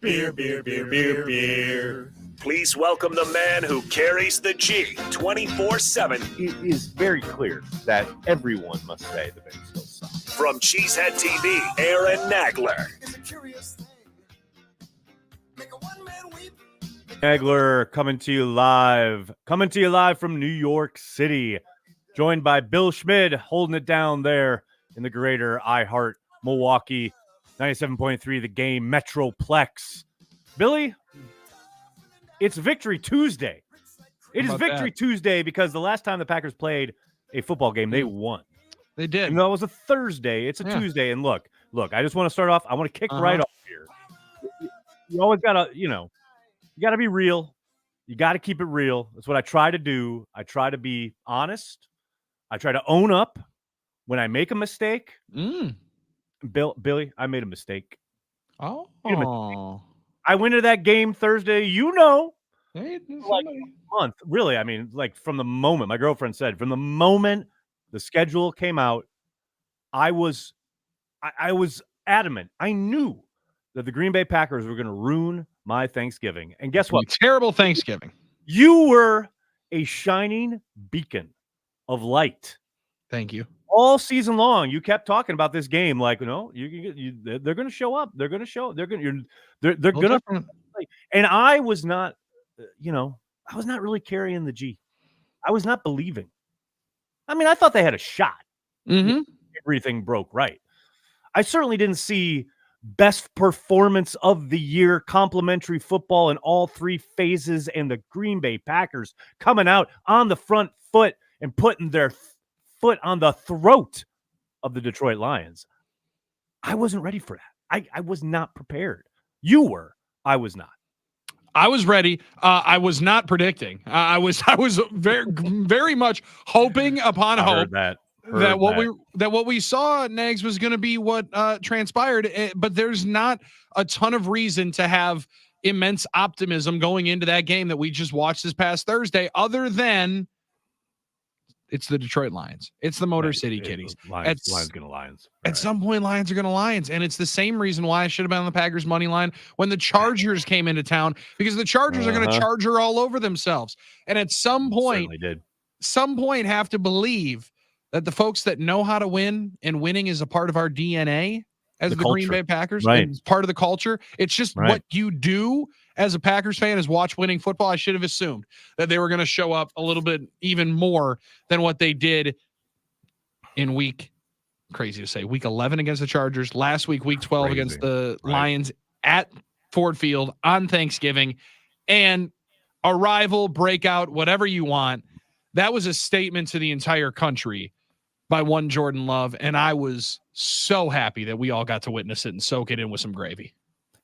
Beer, beer, beer, beer, beer. Please welcome the man who carries the G 24/7. It is very clear that everyone must say the Bears still suck. From Cheesehead TV, Aaron Nagler. Nagler coming to you live from New York City, joined by Bill Schmid, holding it down there in the greater iHeart Milwaukee 97.3 The Game Metroplex. Billy, it's Victory Tuesday. It is Victory Tuesday because the last time the Packers played a football game, they won. They did. And that was a Thursday. It's a Tuesday. And look, I just want to start off. I want to kick right off here. You always got to, you got to be real. You got to keep it real. That's what I try to do. I try to be honest. I try to own up when I make a mistake. Billy, I made a mistake. Oh. I went into that game Thursday, Hey, like a month. Really, I mean, like from the moment, my girlfriend said, from the moment the schedule came out, I was adamant. I knew that the Green Bay Packers were going to ruin my Thanksgiving. And guess what? Terrible Thanksgiving. You were a shining beacon of light. Thank you. All season long, you kept talking about this game, like, they're going to show up. They're going to show. They're going to. And I was not, I was not really carrying the G. I was not believing. I mean, I thought they had a shot. Everything broke right. I certainly didn't see best performance of the year, complimentary football in all three phases, and the Green Bay Packers coming out on the front foot and putting their foot on the throat of the Detroit Lions. I wasn't ready for that. I was not prepared. You were. I was not. I was ready. I was not predicting. I was very, very much hoping upon hope that what we saw, Nags, was going to be what transpired. But there's not a ton of reason to have immense optimism going into that game that we just watched this past Thursday, other than it's the Detroit Lions. It's the Motor City Kitties. Lions going to Lions. At some point, Lions are going to Lions. And it's the same reason why I should have been on the Packers money line when the Chargers came into town, because the Chargers are going to charger all over themselves. And at some point, have to believe that the folks that know how to win, and winning is a part of our DNA as the Green Bay Packers, and it's part of the culture. It's just what you do as a Packers fan is watch winning football. I should have assumed that they were going to show up a little bit even more than what they did in week 11 against the Chargers, last week 12 against the Lions at Ford Field on Thanksgiving, and a rival breakout, whatever you want. That was a statement to the entire country by one Jordan Love, and I was so happy that we all got to witness it and soak it in with some gravy.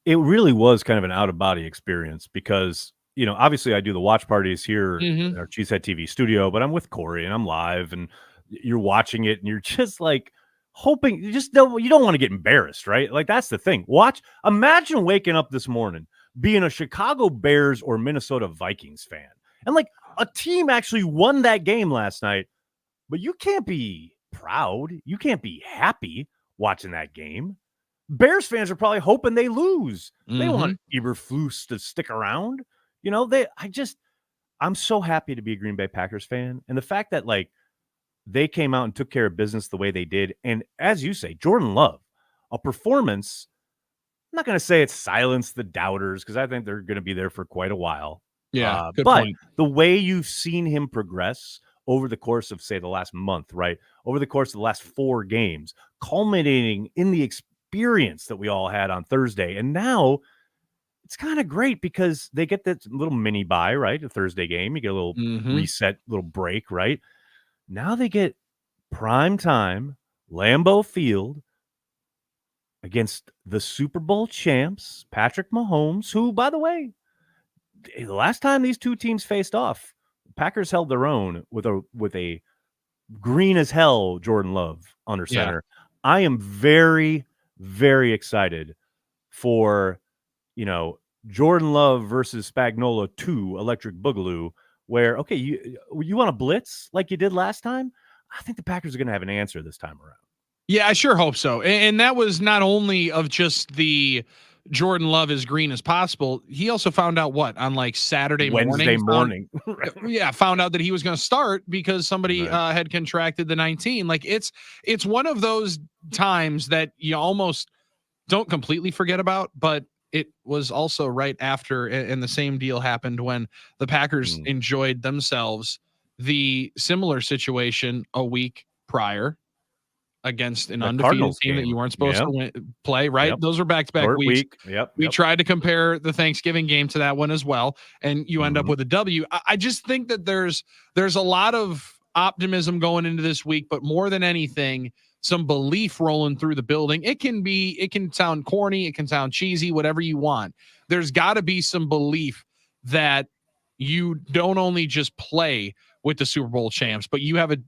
It really was kind of an out-of-body experience because, obviously I do the watch parties here in our Cheesehead TV studio, but I'm with Corey and I'm live and you're watching it and you're just like hoping, you don't want to get embarrassed, right? Like that's the thing. Imagine waking up this morning being a Chicago Bears or Minnesota Vikings fan. And like a team actually won that game last night, but you can't be proud. You can't be happy watching that game. Bears fans are probably hoping they lose. They want Eberflus to stick around. I'm so happy to be a Green Bay Packers fan. And the fact that like they came out and took care of business the way they did. And as you say, Jordan Love, a performance, I'm not going to say it silenced the doubters because I think they're going to be there for quite a while. Yeah. But point. The way you've seen him progress over the course of, say, the last month, right? Over the course of the last 4 games, culminating in the experience that we all had on Thursday. And now it's kind of great because they get that little mini bye, right? A Thursday game. You get a little reset, little break, right? Now they get prime time, Lambeau Field against the Super Bowl champs, Patrick Mahomes, who, by the way, the last time these two teams faced off, Packers held their own with a green as hell Jordan Love under center. I am very, very excited for, Jordan Love versus Spagnuolo 2 Electric Boogaloo, where, okay, you want to blitz like you did last time? I think the Packers are going to have an answer this time around. Yeah, I sure hope so. And that was not only of just the Jordan Love as green as possible. He also found out what on like Wednesday morning. Found out that he was going to start because somebody had contracted the 19. Like it's one of those times that you almost don't completely forget about, but it was also right after, and the same deal happened when the Packers enjoyed themselves the similar situation a week prior against an undefeated Cardinals team that you weren't supposed to play, right? Yep. Those were back-to-back weeks. We Yep. tried to compare the Thanksgiving game to that one as well, and you end up with a W. I just think that there's a lot of optimism going into this week, but more than anything, some belief rolling through the building. It can sound corny, it can sound cheesy, whatever you want. There's got to be some belief that you don't only just play with the Super Bowl champs, but you have a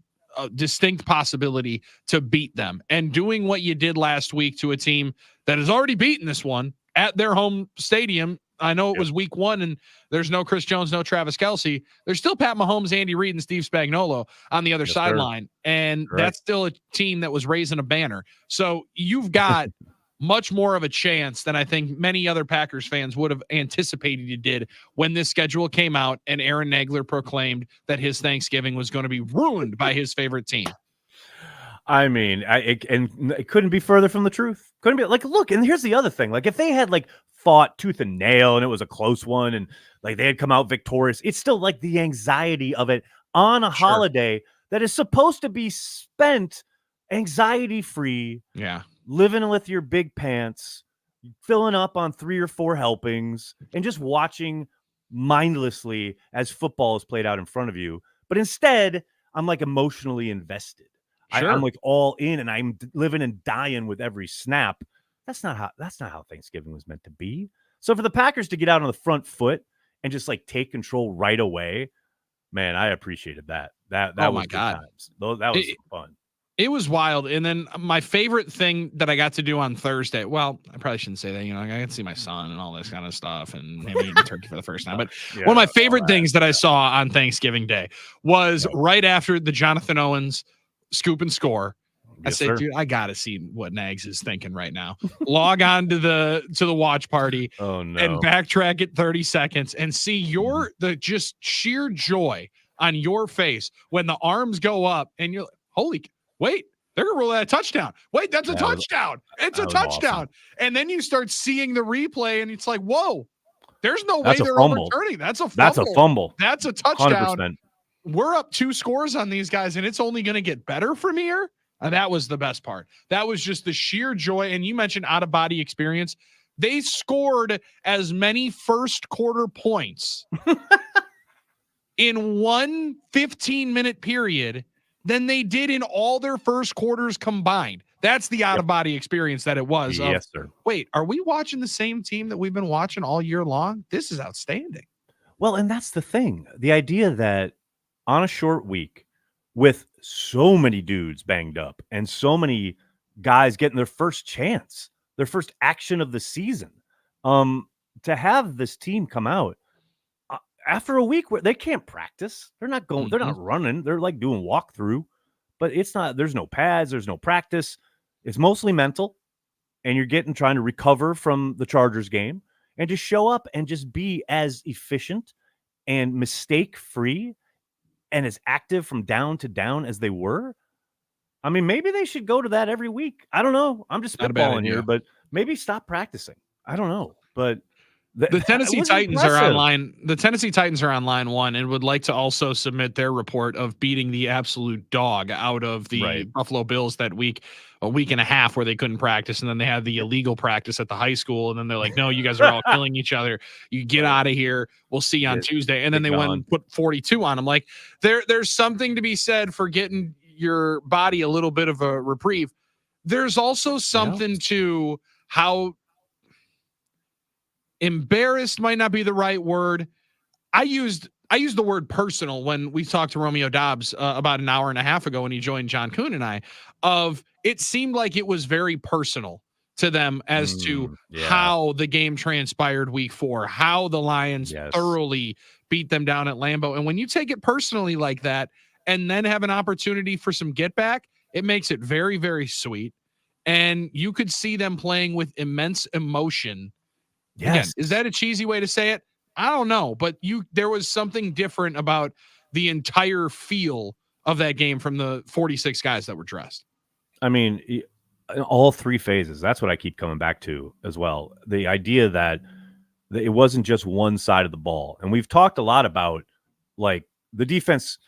distinct possibility to beat them. And doing what you did last week to a team that has already beaten this one at their home stadium. I know it was week 1 and there's no Chris Jones, no Travis Kelce. There's still Pat Mahomes, Andy Reid, and Steve Spagnuolo on the other sideline. And that's still a team that was raising a banner. So you've got much more of a chance than I think many other Packers fans would have anticipated you did when this schedule came out and Aaron Nagler proclaimed that his Thanksgiving was going to be ruined by his favorite team. I mean, it couldn't be further from the truth. Couldn't be like, look, and here's the other thing. Like if they had like fought tooth and nail and it was a close one and like they had come out victorious, it's still like the anxiety of it on a holiday that is supposed to be spent anxiety free. Yeah. Living with your big pants, filling up on 3 or 4 helpings, and just watching mindlessly as football is played out in front of you. But instead, I'm like emotionally invested. I'm like all in, and I'm living and dying with every snap. That's not how Thanksgiving was meant to be. So for the Packers to get out on the front foot and just like take control right away, man, I appreciated that. That was my God. Times. That was fun. It was wild. And then my favorite thing that I got to do on Thursday, well, I probably shouldn't say that, I got to see my son and all this kind of stuff and maybe eating turkey for the first time. But one of my favorite things that I saw on Thanksgiving Day was right after the Jonathan Owens scoop and score. I said, dude, I got to see what Nags is thinking right now. Log on to the watch party and backtrack it 30 seconds and see the just sheer joy on your face when the arms go up and you're like, holy wait, they're going to roll that touchdown. Wait, that's a touchdown. It's a touchdown. Awesome. And then you start seeing the replay and it's like, whoa, there's no way they're overturning. That's a fumble. That's a touchdown. 100%. We're up 2 scores on these guys and it's only going to get better from here. And that was the best part. That was just the sheer joy. And you mentioned out of body experience. They scored as many first quarter points in one 15-minute period than they did in all their first quarters combined. That's the out-of-body experience that it was. Yes, sir. Wait, are we watching the same team that we've been watching all year long? This is outstanding. Well, and that's the thing. The idea that on a short week with so many dudes banged up and so many guys getting their first chance, their first action of the season, to have this team come out after a week where they can't practice, they're not going, they're not running, they're like doing walkthrough, but it's not, there's no pads, there's no practice. It's mostly mental, and you're trying to recover from the Chargers game and just show up and just be as efficient and mistake free and as active from down to down as they were. I mean, maybe they should go to that every week. I don't know. I'm just spitballing here, but maybe stop practicing. I don't know, but the Tennessee Titans are online. The Tennessee Titans are on line 1 and would like to also submit their report of beating the absolute dog out of the Buffalo Bills that week, a week and a half where they couldn't practice. And then they had the illegal practice at the high school. And then they're like, no, you guys are all killing each other. You get out of here. We'll see you on Tuesday. And then they went and put 42 on them. Like there's something to be said for getting your body a little bit of a reprieve. There's also something to how embarrassed might not be the right word. I used the word personal when we talked to Romeo Dobbs about an hour and a half ago when he joined John Kuhn and I, it seemed like it was very personal to them as to how the game transpired week 4, how the Lions thoroughly beat them down at Lambeau. And when you take it personally like that and then have an opportunity for some get back, it makes it very, very sweet. And you could see them playing with immense emotion Yes. Again, is that a cheesy way to say it? I don't know, but there was something different about the entire feel of that game from the 46 guys that were dressed. I mean, in all three phases, that's what I keep coming back to as well. The idea that it wasn't just one side of the ball. And we've talked a lot about like the defense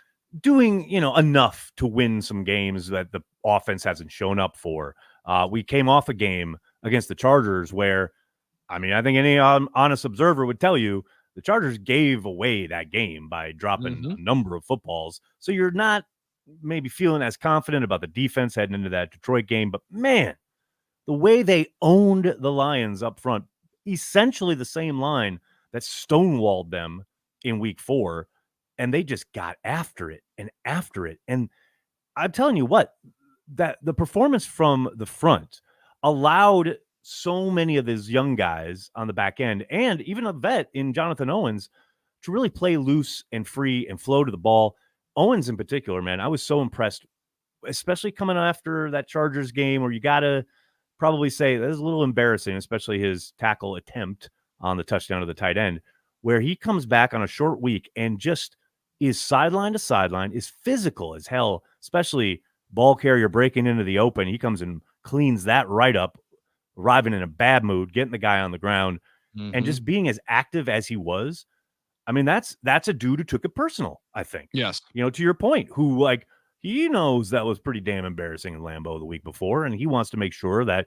doing, enough to win some games that the offense hasn't shown up for. We came off a game against the Chargers where, I mean, I think any honest observer would tell you the Chargers gave away that game by dropping a number of footballs. So you're not maybe feeling as confident about the defense heading into that Detroit game. But man, the way they owned the Lions up front, essentially the same line that stonewalled them in week 4, and they just got after it and after it. And I'm telling you what, that the performance from the front allowed so many of these young guys on the back end and even a vet in Jonathan Owens to really play loose and free and flow to the ball. Owens in particular, man, I was so impressed, especially coming after that Chargers game where you got to probably say that was a little embarrassing, especially his tackle attempt on the touchdown of the tight end, where he comes back on a short week and just is sideline to sideline, is physical as hell, especially ball carrier breaking into the open. He comes and cleans that right up, arriving in a bad mood, getting the guy on the ground, and just being as active as he was. I mean, that's a dude who took it personal, I think. Yes. To your point, who like he knows that was pretty damn embarrassing in Lambeau the week before, and he wants to make sure that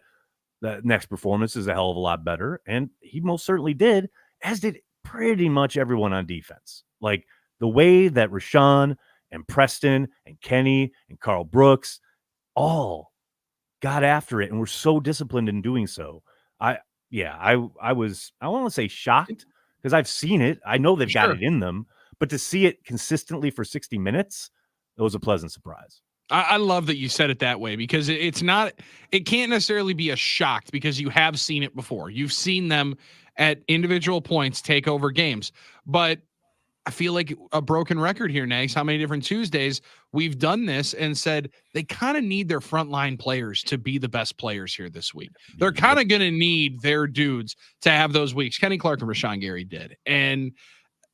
the next performance is a hell of a lot better. And he most certainly did, as did pretty much everyone on defense. Like the way that Rashawn and Preston and Kenny and Carl Brooks all got after it and were so disciplined in doing so. I want to say shocked because I've seen it. I know they've got it in them, but to see it consistently for 60 minutes, it was a pleasant surprise. I love that you said it that way because it can't necessarily be a shock because you have seen it before. You've seen them at individual points take over games, but I feel like a broken record here, Nags. How many different Tuesdays we've done this and said they kind of need their frontline players to be the best players here this week. They're kind of going to need their dudes to have those weeks. Kenny Clark and Rashawn Gary did. And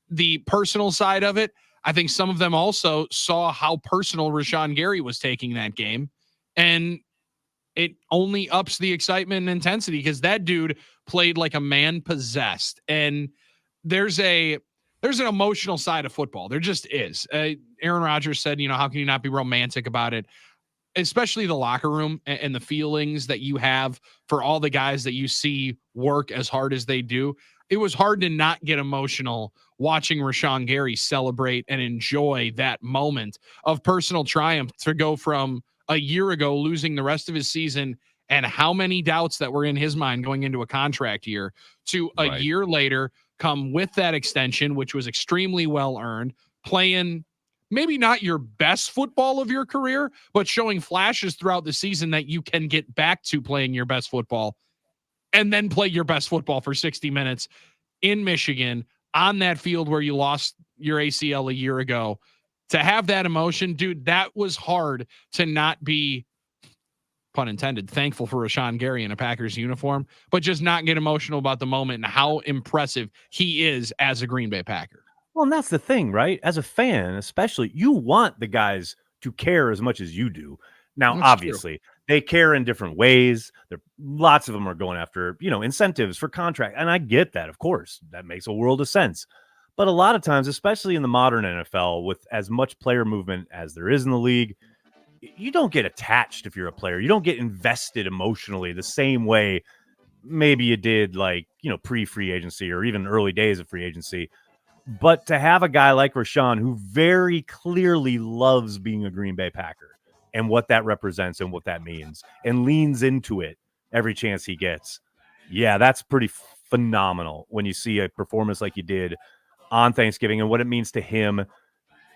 the personal side of it, I think some of them also saw how personal Rashawn Gary was taking that game. And it only ups the excitement and intensity because that dude played like a man possessed. And there's an emotional side of football. There just is. Aaron Rodgers said, how can you not be romantic about it? Especially the locker room and the feelings that you have for all the guys that you see work as hard as they do. It was hard to not get emotional watching Rashawn Gary celebrate and enjoy that moment of personal triumph to go from a year ago losing the rest of his season and how many doubts that were in his mind going into a contract year to a year later come with that extension, which was extremely well earned, playing maybe not your best football of your career, but showing flashes throughout the season that you can get back to playing your best football and then play your best football for 60 minutes in Michigan on that field where you lost your ACL a year ago. To have that emotion, dude, that was hard to not be, pun intended, thankful for Rashawn Gary in a Packers uniform, but just not get emotional about the moment and how impressive he is as a Green Bay Packer. Well, and that's the thing, right? As a fan, especially, you want the guys to care as much as you do. Now, that's obviously, they care in different ways. Lots of them are going after, incentives for contract. And I get that, of course. That makes a world of sense. But a lot of times, especially in the modern NFL, with as much player movement as there is in the league, you don't get attached if you're a player. You don't get invested emotionally the same way maybe you did pre-free agency or even early days of free agency. But to have a guy like Rashawn who very clearly loves being a Green Bay Packer and what that represents and what that means and leans into it every chance he gets. Yeah, that's pretty phenomenal when you see a performance like you did on Thanksgiving and what it means to him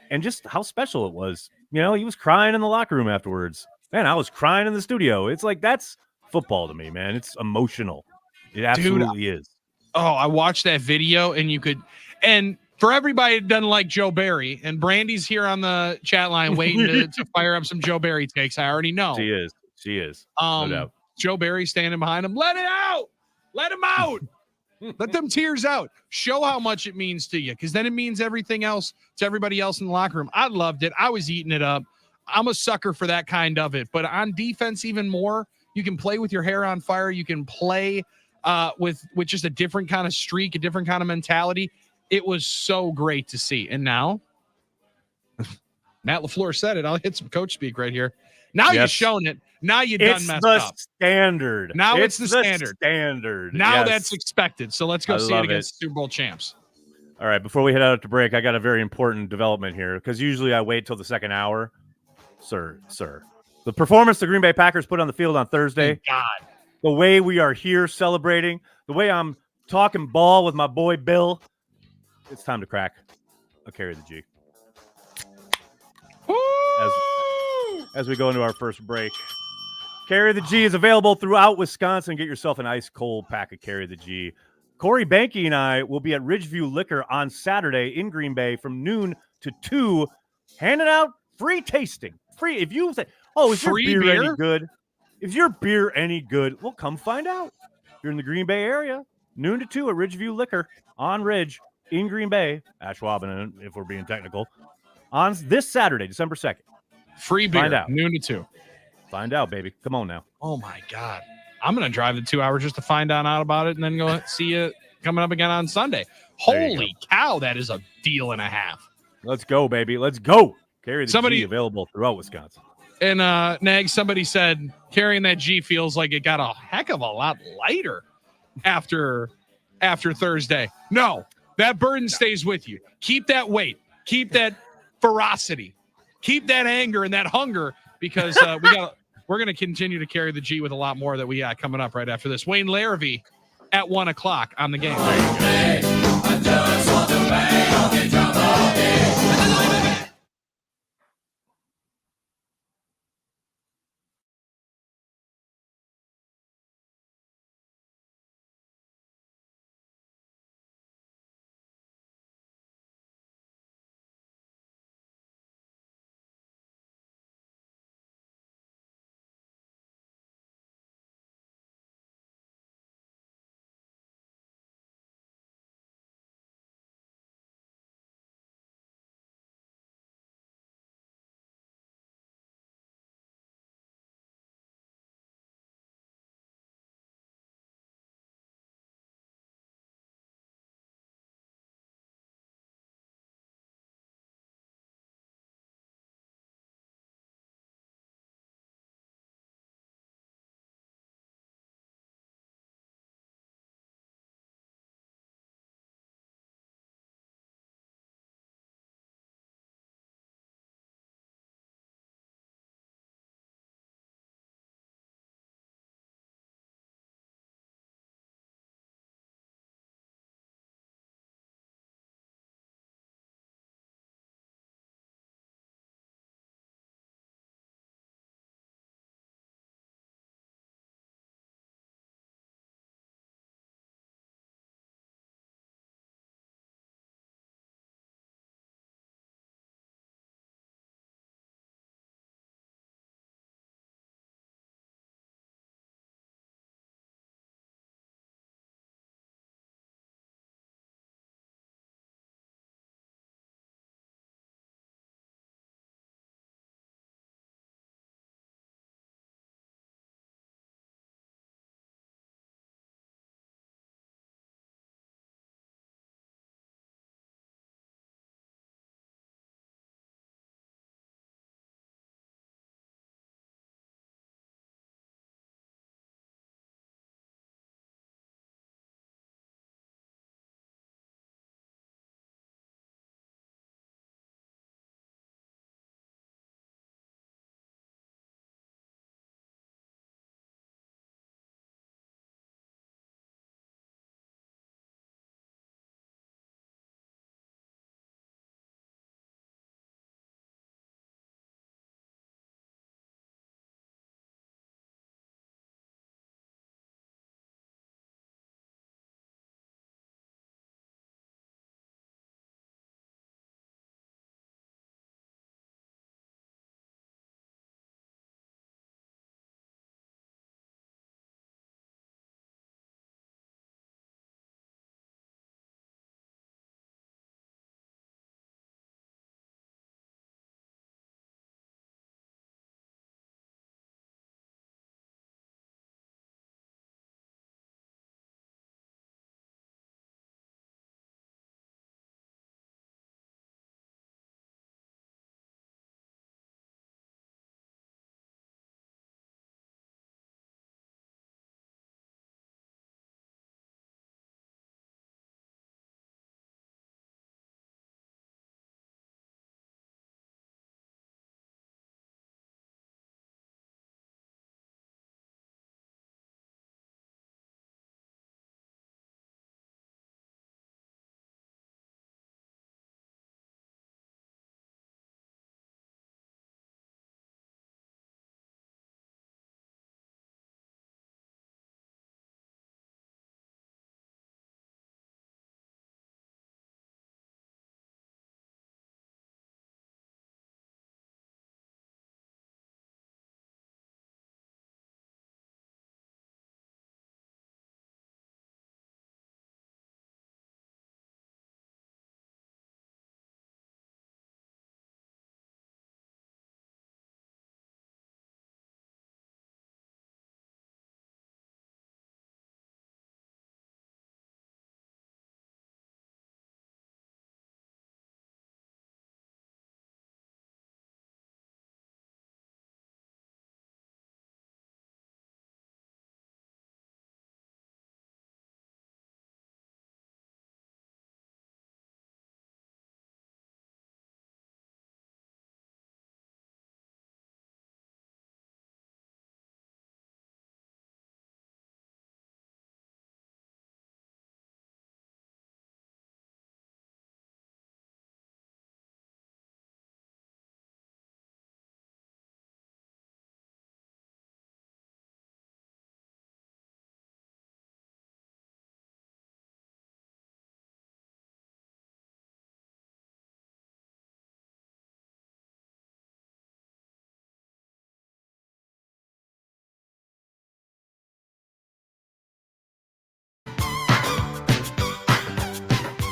and just how special it was. He was crying in the locker room afterwards. Man, I was crying in the studio. It's like, that's football to me, man. It's emotional. It absolutely is. Oh, I watched that video and for everybody that doesn't like Joe Barry, and Brandy's here on the chat line waiting to fire up some Joe Barry takes. I already know. She is. No doubt. Joe Barry standing behind him. Let it out. Let him out. Let them tears out. Show how much it means to you, because then it means everything else to everybody else in the locker room. I loved it. I was eating it up. I'm a sucker for that kind of it. But on defense, even more, you can play with your hair on fire. You can play with just a different kind of streak, a different kind of mentality. It was so great to see. And now, Matt LaFleur said it. I'll hit some coach speak right here. Now you've shown it. Now you done messed up. Standard. Now it's the standard. Standard. Now that's expected. So let's go see it against Super Bowl champs. All right. Before we head out to break, I got a very important development here, because usually I wait till the second hour. Sir. The performance the Green Bay Packers put on the field on Thursday. Thank God. The way we are here celebrating, the way I'm talking ball with my boy Bill. It's time to crack a Carry the G. As we go into our first break. Carry the G is available throughout Wisconsin. Get yourself an ice cold pack of Carry the G. Corey Banke and I will be at Ridgeview Liquor on Saturday in Green Bay from noon to 2, handing out free tasting. Free. If you say, oh, is your beer any good? Is your beer any good? Well, come find out. If you're in the Green Bay area, noon to 2 at Ridgeview Liquor on Ridge in Green Bay, Ashwaubenon, if we're being technical, on this Saturday, December 2nd. Free beer, find out. Noon to 2. Find out, baby. Come on now. Oh, my God. I'm going to drive the 2 hours just to find out about it and then go see you coming up again on Sunday. Holy cow, that is a deal and a half. Let's go, baby. Let's go. Carry the G available throughout Wisconsin. And Nag, somebody said carrying that G feels like it got a heck of a lot lighter after Thursday. No, that burden stays with you. Keep that weight. Keep that ferocity. Keep that anger and that hunger, because we're going to continue to carry the G with a lot more that we got coming up right after this. Wayne Larrivee at 1:00 on the game.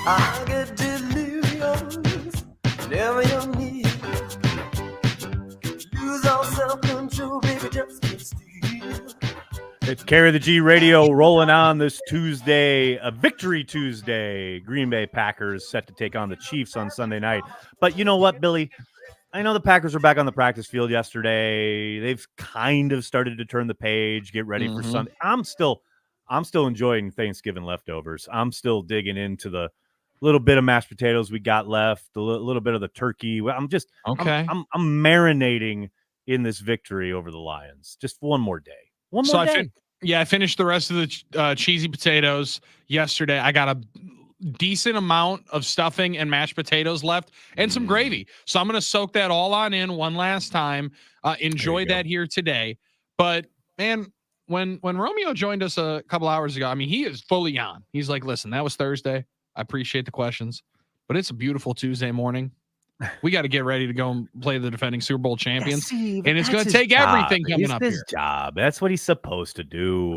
I get delirious whenever you're near. Lose all self-control, baby, just can't steal. It's Carry the G Radio rolling on this Tuesday, a Victory Tuesday. Green Bay Packers set to take on the Chiefs on Sunday night. But you know what, Billy? I know the Packers were back on the practice field yesterday. They've kind of started to turn the page, get ready for Sunday. I'm still enjoying Thanksgiving leftovers. I'm still digging into the little bit of mashed potatoes we got left, a little bit of the turkey. I'm just okay. I'm marinating in this victory over the Lions. Just one more day. One more day. I finished the rest of the cheesy potatoes yesterday. I got a decent amount of stuffing and mashed potatoes left and some gravy. So I'm going to soak that all on in one last time. Enjoy that here today. But man, when Romeo joined us a couple hours ago, I mean, he is fully on. He's like, listen, that was Thursday. I appreciate the questions, but it's a beautiful Tuesday morning. We got to get ready to go and play the defending Super Bowl champions. And it's going to take everything coming up here. His job. That's what he's supposed to do.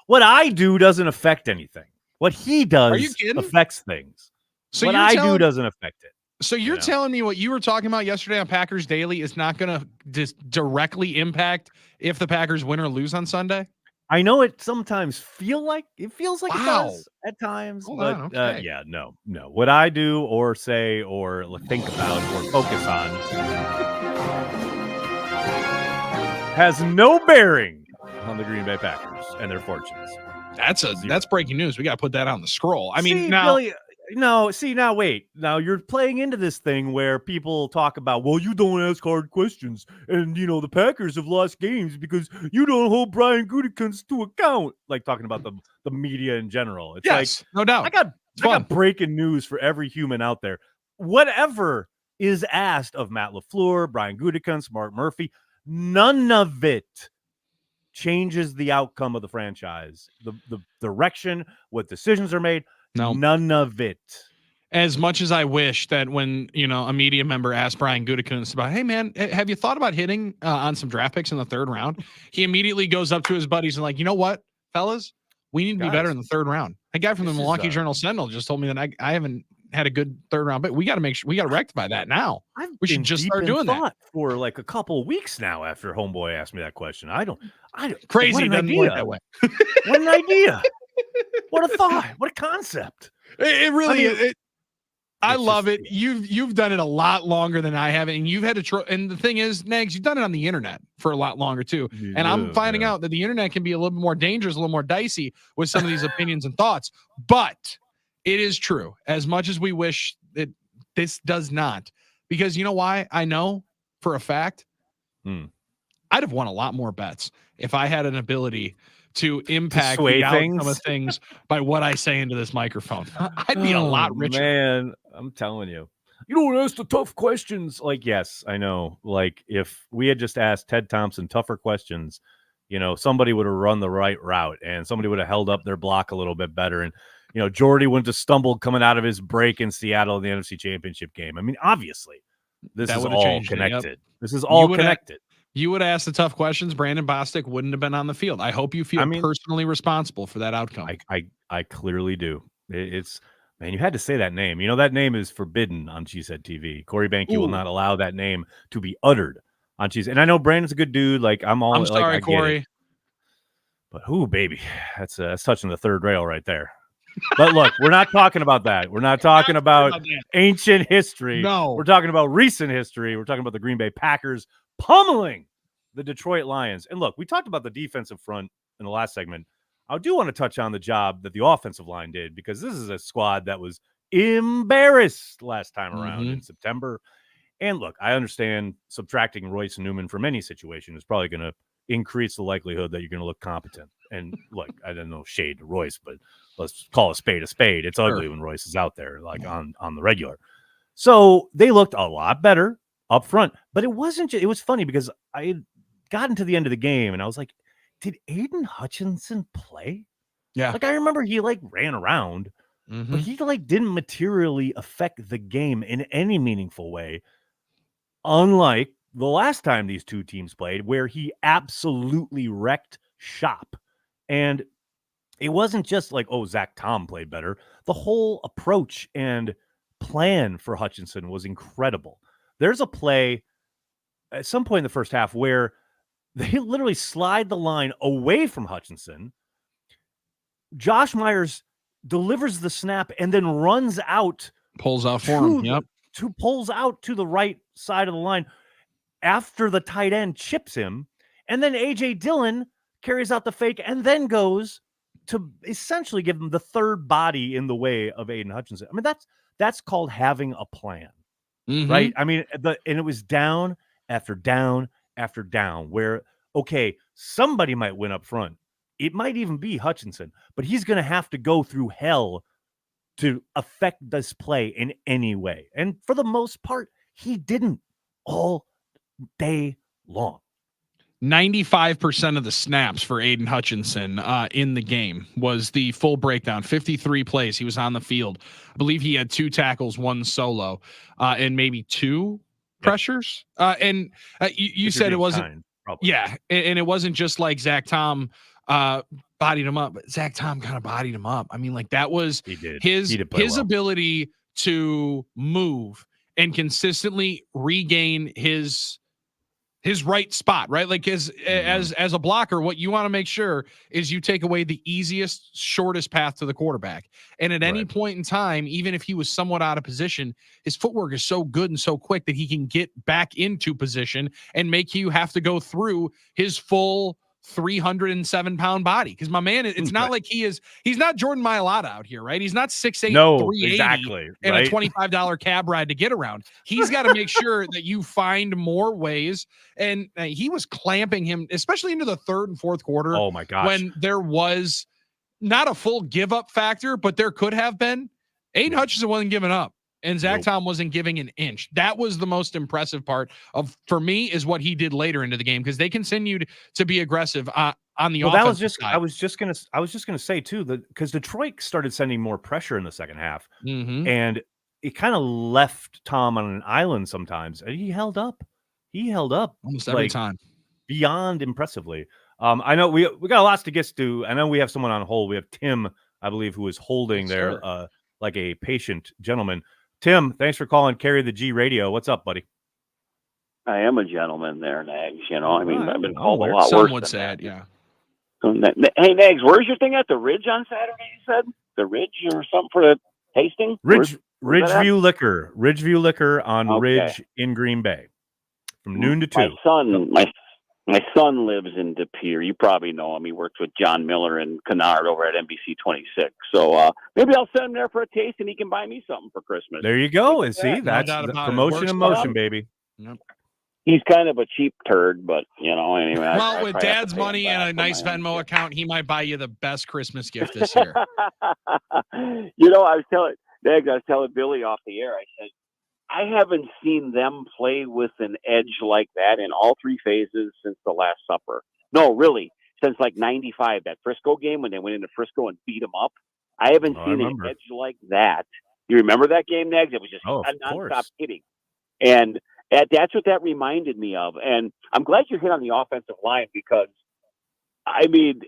What I do doesn't affect anything. What he does affects things. So what I do doesn't affect it. So you're telling me what you were talking about yesterday on Packers Daily is not going to just directly impact if the Packers win or lose on Sunday? I know it sometimes feels like it does at times, but no. What I do or say or think about or focus on has no bearing on the Green Bay Packers and their fortunes. That's breaking news. We got to put that on the scroll. I mean, wait. Now you're playing into this thing where people talk about, well, you don't ask hard questions. And, the Packers have lost games because you don't hold Brian Gutekunst to account. Like talking about the media in general. It's like, no doubt. I got breaking news for every human out there. Whatever is asked of Matt LaFleur, Brian Gutekunst, Mark Murphy, none of it changes the outcome of the franchise. The direction, what decisions are made. No, none of it. As much as I wish that when, a media member asked Brian Gutekunst about, hey, man, have you thought about hitting on some draft picks in the third round? He immediately goes up to his buddies and like, you know what, fellas, we need to be better in the third round. A guy from the Milwaukee Journal-Sentinel just told me that I haven't had a good third round, but we got to rectify that now. We should just start doing that for like a couple of weeks now after Homeboy asked me that question. I don't crazy. What an idea. That way. What an idea. What a thought! What a concept! It really is. I love it. You've done it a lot longer than I have, and you've had to. And the thing is, Nags, you've done it on the internet for a lot longer too. And I'm finding out that the internet can be a little bit more dangerous, a little more dicey with some of these opinions and thoughts. But it is true. As much as we wish that this does not, because you know why? I know for a fact, I'd have won a lot more bets if I had an ability to impact the outcome of things by what I say into this microphone. I'd be a lot richer. Man, I'm telling you. You don't ask the tough questions. Like, yes, I know. Like, if we had just asked Ted Thompson tougher questions, somebody would have run the right route and somebody would have held up their block a little bit better. And, Jordy wouldn't have stumbled coming out of his break in Seattle in the NFC Championship game. I mean, obviously, this is all connected. This is all connected. You would ask the tough questions. Brandon Bostic wouldn't have been on the field. I hope you feel personally responsible for that outcome. I clearly do. It's man, you had to say that name. That name is forbidden on Cheesehead TV. Corey Banke will not allow that name to be uttered on Cheesehead. And I know Brandon's a good dude. Like I'm sorry, like, Corey. But baby, that's touching the third rail right there. But look, we're not talking about that. We're not talking about ancient history. No, we're talking about recent history. We're talking about the Green Bay Packers pummeling the Detroit Lions. And look, we talked about the defensive front in the last segment. I do want to touch on the job that the offensive line did, because this is a squad that was embarrassed last time around in September. And look, I understand subtracting Royce and Newman from any situation is probably going to increase the likelihood that you're going to look competent. And look, I don't know, shade to Royce, but let's call a spade a spade. It's ugly when Royce is out there, like on the regular. So they looked a lot better up front, but it wasn't it was funny because I had gotten to the end of the game and I was like, did Aiden Hutchinson play? Yeah. Like I remember he ran around, but he didn't materially affect the game in any meaningful way. Unlike the last time these two teams played, where he absolutely wrecked shop. And it wasn't just like, oh, Zach Tom played better. The whole approach and plan for Hutchinson was incredible. There's a play at some point in the first half where they literally slide the line away from Hutchinson. Josh Myers delivers the snap and then runs out. Pulls out for him. Yep. Pulls out to the right side of the line after the tight end chips him. And then A.J. Dillon carries out the fake and then goes to essentially give him the third body in the way of Aiden Hutchinson. I mean, that's called having a plan, right? I mean, and it was down after down after down where, okay, somebody might win up front. It might even be Hutchinson, but he's going to have to go through hell to affect this play in any way. And for the most part, he didn't all day long. 95% of the snaps for Aiden Hutchinson in the game was the full breakdown. 53 plays. He was on the field. I believe he had 2 tackles, 1 solo, and maybe 2 pressures. You said it wasn't. Yeah. And it wasn't just like Zach Tom bodied him up, but Zach Tom kind of bodied him up. I mean, like that was his ability to move and consistently regain his right spot, right? Like as a blocker, what you want to make sure is you take away the easiest, shortest path to the quarterback. And at any point in time, even if he was somewhat out of position, his footwork is so good and so quick that he can get back into position and make you have to go through his full 307-pound body. Because my man, it's not like he's not Jordan Mailata out here, right? He's not 6'8", 380 exactly, and a $25 cab ride to get around. He's got to make sure that you find more ways. And he was clamping him, especially into the third and fourth quarter. Oh my gosh. When there was not a full give up factor, but there could have been. Aiden Hutchinson wasn't giving up. And Zach Tom wasn't giving an inch. That was the most impressive part for me, is what he did later into the game, because they continued to be aggressive on the offensive that was just side. I was just gonna say too, that because Detroit started sending more pressure in the second half, and it kind of left Tom on an island sometimes, and he held up Almost every time, beyond impressively. I know we got lots to get to. I know we have someone on hold. We have Tim, I believe, who is holding there like a patient gentleman. Tim, thanks for calling Carry the G Radio. What's up, buddy? I am a gentleman there, Nags. You know, I mean, I've been called a lot worse. Some would say it, yeah. So, hey, Nags, where's your thing at the Ridge on Saturday, you said? The Ridge or something for the tasting? Ridgeview Liquor on Ridge in Green Bay from noon to 2. My son lives in De Pere. You probably know him. He works with John Miller and Kennard over at NBC 26. So maybe I'll send him there for a taste, and he can buy me something for Christmas. There you go. And see, that's the promotion in motion, baby. Yep. He's kind of a cheap turd, but, you know, anyway. Well, with Dad's money and a nice Venmo account, he might buy you the best Christmas gift this year. You know, I was telling Billy off the air, I said, I haven't seen them play with an edge like that in all 3 phases since the Last Supper. No, really, since like 95, that Frisco game when they went into Frisco and beat them up. I haven't seen an edge like that. You remember that game, Nags? It was just nonstop hitting. And that's what that reminded me of. And I'm glad you hit on the offensive line, because I mean,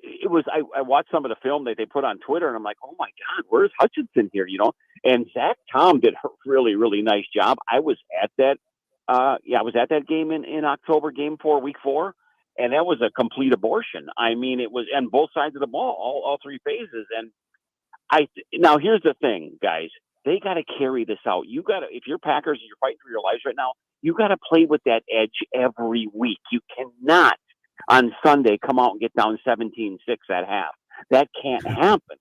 I watched some of the film that they put on Twitter, and I'm like, oh my God, where's Hutchinson here? You know, and Zach Tom did a really, really nice job. I was at that, I was at that game in October, game 4, week 4, and that was a complete abortion. I mean, it was on both sides of the ball, all 3 phases. And now here's the thing, guys, they got to carry this out. You got to, if you're Packers and you're fighting for your lives right now, you got to play with that edge every week. You cannot on Sunday come out and get down 17-6 at half. That can't happen.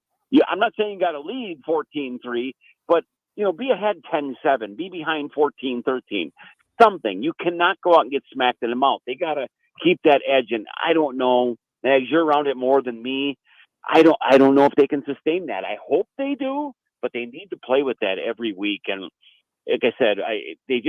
I'm not saying you got to lead 14-3, but, you know, be ahead 10-7, be behind 14-13, something. You cannot go out and get smacked in the mouth. They got to keep that edge. And I don't know, as you're around it more than me, I don't know if they can sustain that. I hope they do, but they need to play with that every week. And like I said, they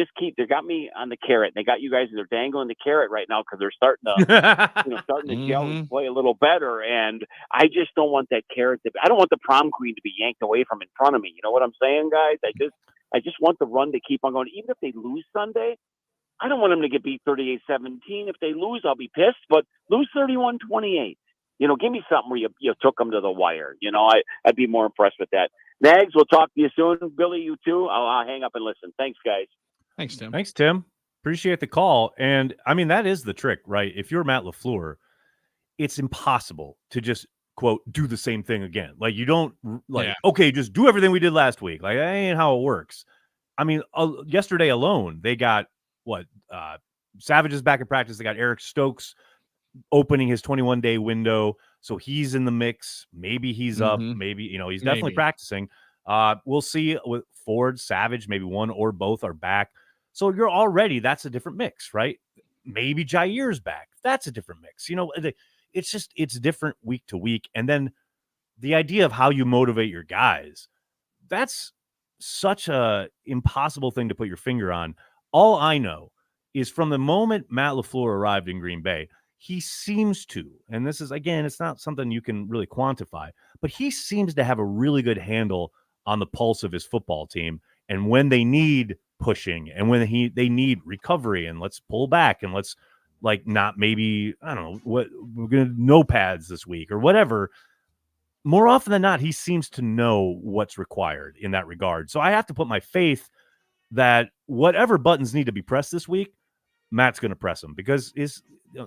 got me on the carrot. They got you guys, and they're dangling the carrot right now because they're starting to gel and play a little better. And I just don't want that carrot I don't want the prom queen to be yanked away from in front of me. You know what I'm saying, guys? I just want the run to keep on going. Even if they lose Sunday, I don't want them to get beat 38-17. If they lose, I'll be pissed. But lose 31-28. Give me something where you took them to the wire. I'd be more impressed with that. Nags, we'll talk to you soon. Billy, you too. I'll hang up and listen. Thanks, guys. Thanks, Tim. Thanks, Tim. Appreciate the call. And I mean, that is the trick, right? If you're Matt LaFleur, it's impossible to just, quote, do the same thing again. Like, you don't, okay, just do everything we did last week. Like, that ain't how it works. I mean, yesterday alone, they got Savage is back in practice. They got Eric Stokes opening his 21-day window. So he's in the mix. Maybe he's up. Maybe, he's definitely practicing. We'll see with Ford, Savage, maybe one or both are back. So that's a different mix, right? Maybe Jair's back. That's a different mix. It's different week to week. And then the idea of how you motivate your guys, that's such a impossible thing to put your finger on. All I know is from the moment Matt LaFleur arrived in Green Bay, he seems to, and this is, again, it's not something you can really quantify, but he seems to have a really good handle on the pulse of his football team. And when they need pushing and when they need recovery and let's pull back and let's not maybe, I don't know, what we're going to no pads this week or whatever. More often than not, he seems to know what's required in that regard. So I have to put my faith that whatever buttons need to be pressed this week, Matt's going to press them because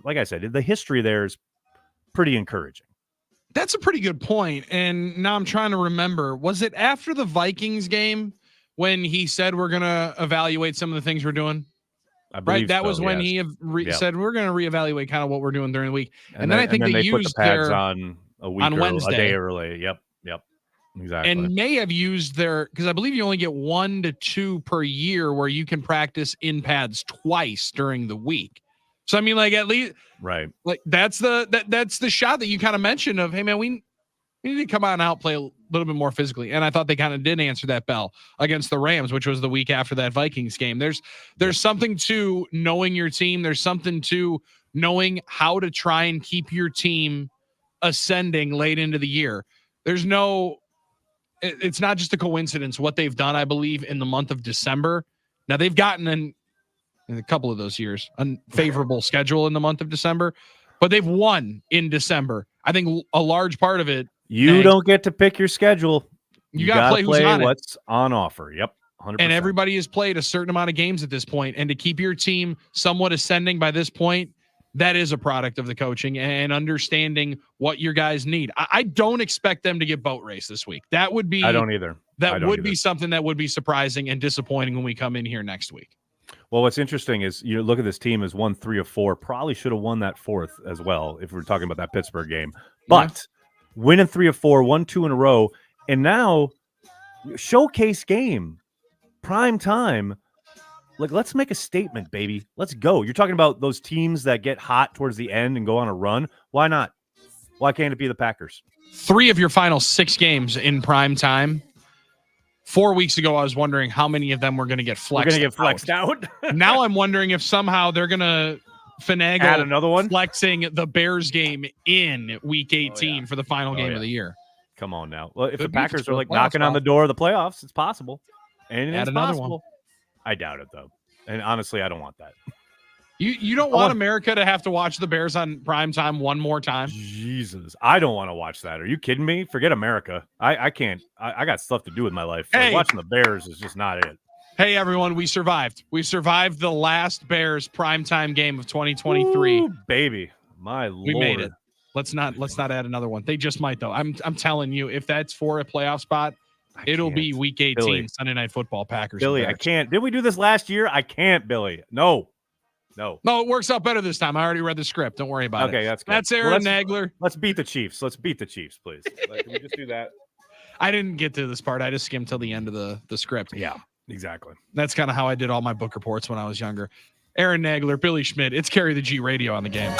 like I said, the history there is pretty encouraging. That's a pretty good point. And now I'm trying to remember, was it after the Vikings game when he said, we're going to evaluate some of the things we're doing? Right. That was when he said, we're going to reevaluate kind of what we're doing during the week. And then I think they used put the pads on a week on Wednesday, a day early. Yep. Exactly. And may have used because I believe you only get 1 to 2 per year where you can practice in pads twice during the week. So, I mean, like, at least, right. Like that's the shot that you kind of mentioned of, hey man, we need to come out and outplay a little bit more physically. And I thought they kind of did answer that bell against the Rams, which was the week after that Vikings game. There's something to knowing your team. There's something to knowing how to try and keep your team ascending late into the year. It's not just a coincidence what they've done, I believe, in the month of December. Now they've gotten in a couple of those years, unfavorable schedule in the month of December, but they've won in December. I think a large part of it. You don't get to pick your schedule. You got to play who's on what's on offer. Yep. 100%. And everybody has played a certain amount of games at this point. And to keep your team somewhat ascending by this point, that is a product of the coaching and understanding what your guys need. I don't expect them to get boat race this week. That would be, I don't either. That would be something that would be surprising and disappointing when we come in here next week. Well, what's interesting is you look at this team as won 3 of 4, probably should have won that 4th as well if we're talking about that Pittsburgh game. But winning 3 of 4, won 2 in a row, and now showcase game, prime time. Like, let's make a statement, baby. Let's go. You're talking about those teams that get hot towards the end and go on a run. Why not? Why can't it be the Packers? 3 of your final 6 games in prime time. 4 weeks ago, I was wondering how many of them were going to get flexed out. Now I'm wondering if somehow they're going to finagle add another one, flexing the Bears game in week 18 for the final game of the year. Come on now. Well, if the Packers are like knocking on the door of the playoffs, it's possible. And it's possible. I doubt it, though. And honestly, I don't want that. You don't want America to have to watch the Bears on prime time one more time? Jesus. I don't want to watch that. Are you kidding me? Forget America. I can't. I got stuff to do with my life. Hey. Like, watching the Bears is just not it. Hey, everyone. We survived. We survived the last Bears primetime game of 2023. Ooh, baby. My Lord. We made it. Let's not add another one. They just might, though. I'm telling you, if that's for a playoff spot, it'll be week 18, Billy. Sunday Night Football, Packers. Billy, I can't. Did we do this last year? I can't, Billy. No, it works out better this time. I already read the script. Don't worry about it. Okay, that's good. That's Aaron Nagler. Let's beat the Chiefs. Let's beat the Chiefs, please. Can we just do that? I didn't get to this part. I just skimmed till the end of the script. Yeah, exactly. That's kind of how I did all my book reports when I was younger. Aaron Nagler, Billy Schmid. It's Carry the G Radio on the game.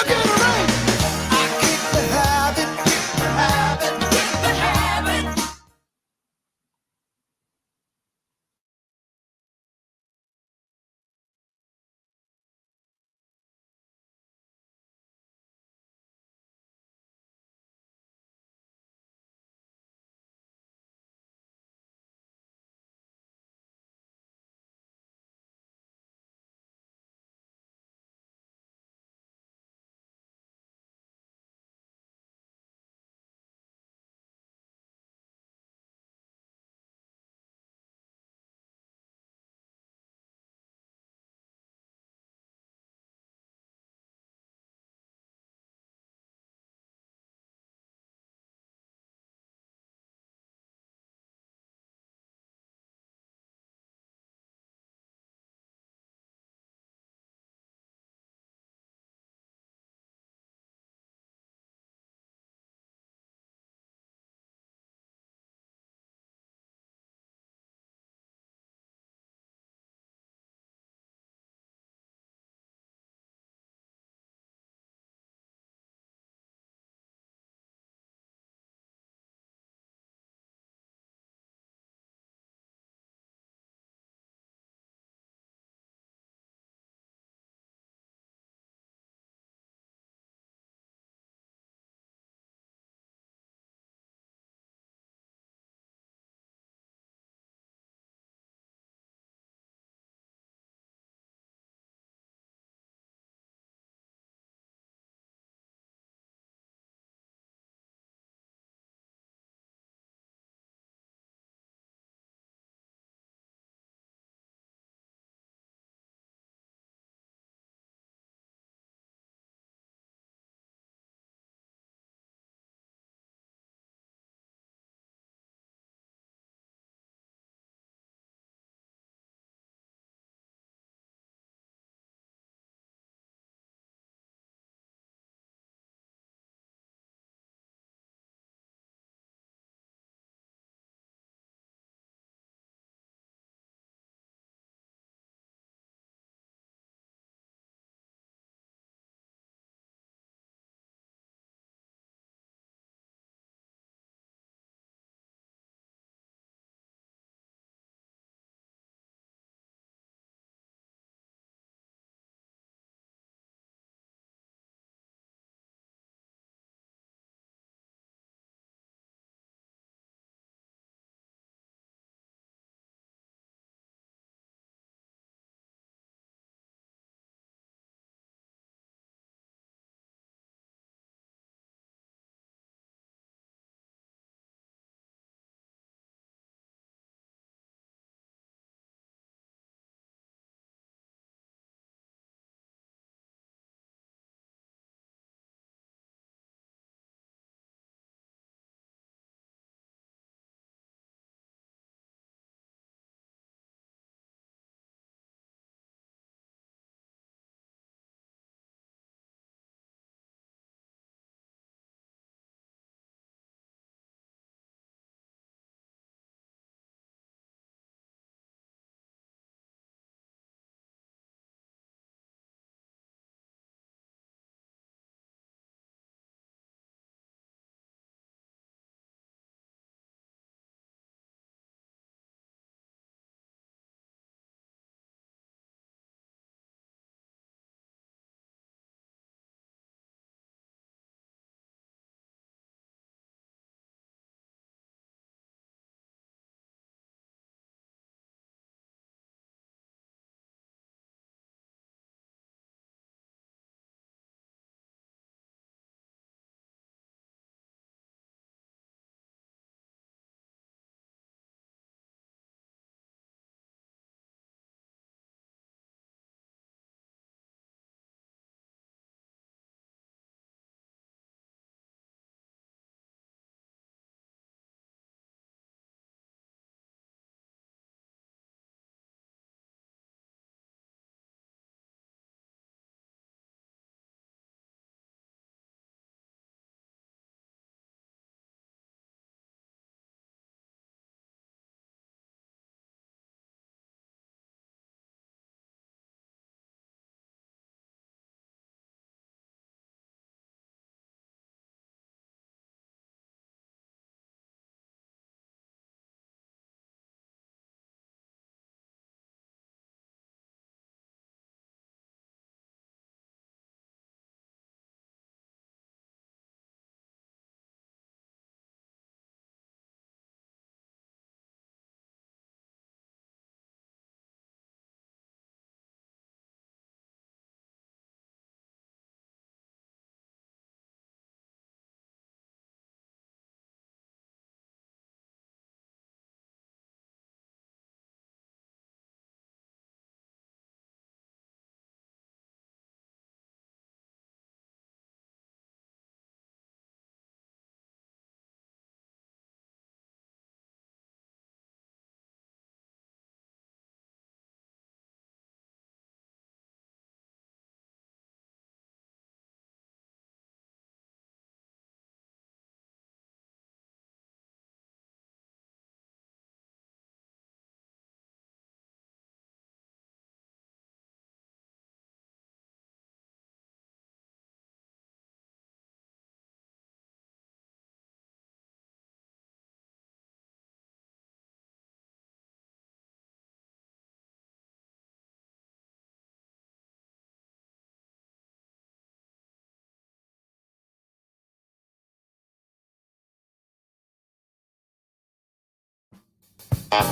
Carry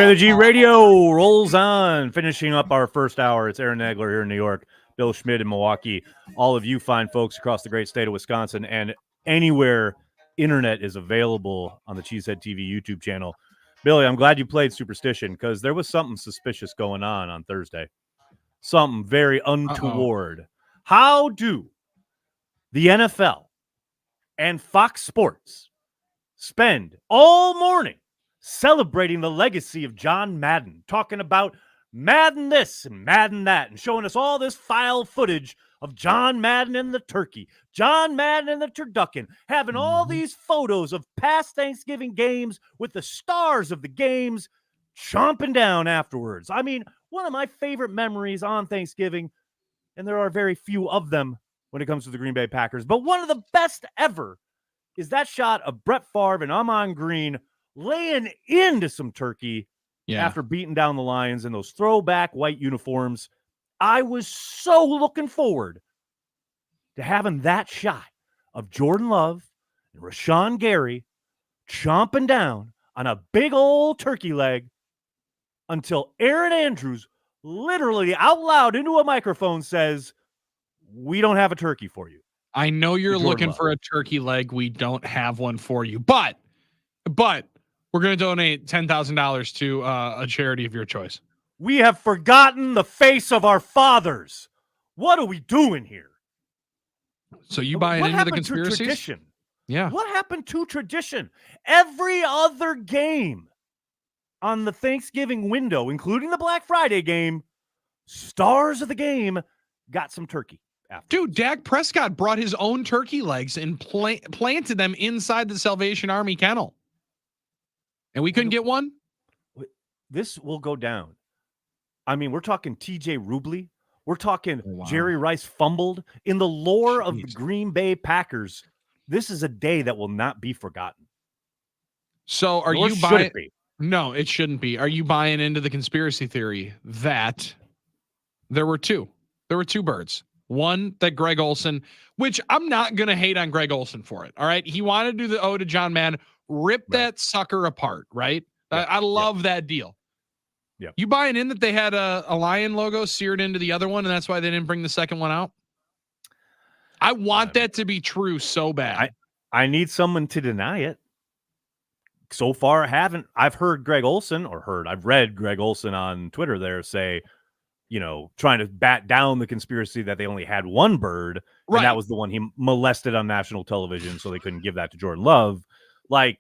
the G Radio rolls on, finishing up our first hour. It's Aaron Nagler here in New York, Bill Schmid in Milwaukee. All of you fine folks across the great state of Wisconsin and anywhere internet is available on the Cheesehead TV YouTube channel. Billy, I'm glad you played Superstition because there was something suspicious going on Thursday. Something very untoward. How do the NFL and Fox Sports spend all morning celebrating the legacy of John Madden, talking about Madden this and Madden that, and showing us all this file footage of John Madden and the turkey, John Madden and the turducken, having all these photos of past Thanksgiving games with the stars of the games chomping down afterwards. I mean, one of my favorite memories on Thanksgiving, and there are very few of them when it comes to the Green Bay Packers, but one of the best ever is that shot of Brett Favre and Amon Green laying into some turkey after beating down the Lions in those throwback white uniforms. I was so looking forward to having that shot of Jordan Love and Rashawn Gary chomping down on a big old turkey leg until Aaron Andrews literally out loud into a microphone says, "We don't have a turkey for you." I know you're looking for a turkey leg. We don't have one for you, but we're going to donate $10,000 to a charity of your choice. We have forgotten the face of our fathers. What are we doing here? So you buying into the conspiracies? Tradition? Yeah. What happened to tradition? Every other game on the Thanksgiving window, including the Black Friday game, stars of the game got some turkey. Dude, Dak Prescott brought his own turkey legs and planted them inside the Salvation Army kennel. And we couldn't get one? This will go down. I mean, we're talking TJ Rubley. We're talking Jerry Rice fumbled. In the lore of the Green Bay Packers, this is a day that will not be forgotten. So are you buying? No, it shouldn't be. Are you buying into the conspiracy theory that there were two birds? One, that Greg Olsen, which I'm not going to hate on Greg Olsen for it. All right. He wanted to do the ode to John Madden, rip that sucker apart. Right. Yeah. I love that deal. Yeah. You buying in that they had a lion logo seared into the other one, and that's why they didn't bring the second one out? I want that to be true so bad. I need someone to deny it. So far, I haven't. I've read Greg Olsen on Twitter there say, trying to bat down the conspiracy that they only had one bird, and that was the one he molested on national television, so they couldn't give that to Jordan Love. Like,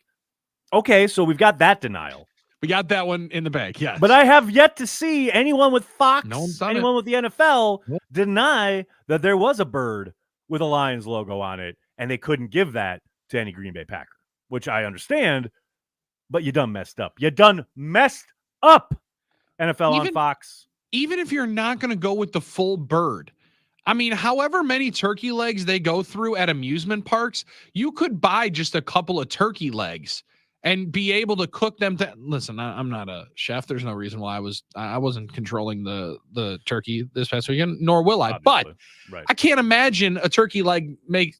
okay, so we've got that denial. We got that one in the bag, yes. But I have yet to see anyone with Fox, anyone with the NFL, deny that there was a bird with a Lions logo on it, and they couldn't give that to any Green Bay Packer, which I understand, but you done messed up. NFL on Fox. Even if you're not going to go with the full bird, I mean, however many turkey legs they go through at amusement parks, you could buy just a couple of turkey legs and be able to cook them. Listen, I'm not a chef. There's no reason why I wasn't controlling the turkey this past weekend, nor will I. Obviously. But I can't imagine a turkey leg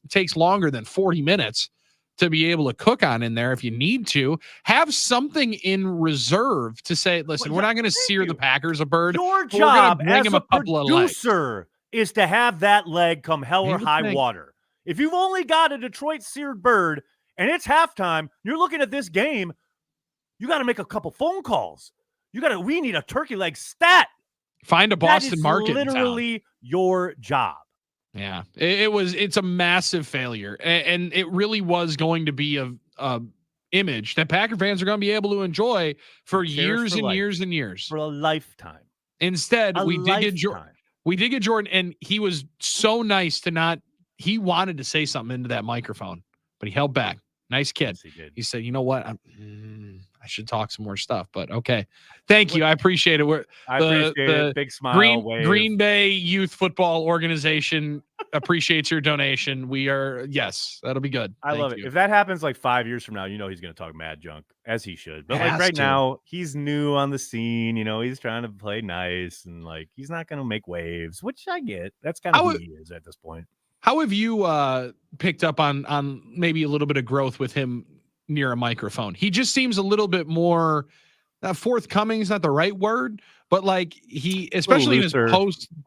takes longer than 40 minutes to be able to cook on in there. If you need to have something in reserve to say, listen, we're not going to sear the Packers a bird. Your job as a producer is to have that leg come hell or high water. If you've only got a Detroit seared bird and it's halftime, you're looking at this game, you got to make a couple phone calls. We need a turkey leg stat. Find a Boston market. Literally your job. Yeah, it's a massive failure, and it really was going to be a image that Packer fans are going to be able to enjoy for years and years and years, for a lifetime. Instead, we did get Jordan, and he was so nice to not. He wanted to say something into that microphone, but he held back. Nice kid. Yes, he did. He said, "You know what? I should talk some more stuff, but okay. Thank you. I appreciate it. I appreciate it. Big smile. Green Bay Youth Football Organization appreciates your donation. Yes, that'll be good. I love it. If that happens like 5 years from now, he's going to talk mad junk, as he should. But like right now, he's new on the scene. He's trying to play nice, and like he's not going to make waves, which I get. That's kind of who he is at this point. How have you picked up on maybe a little bit of growth with him near a microphone? He just seems a little bit more forthcoming is not the right word, but like he, especially in his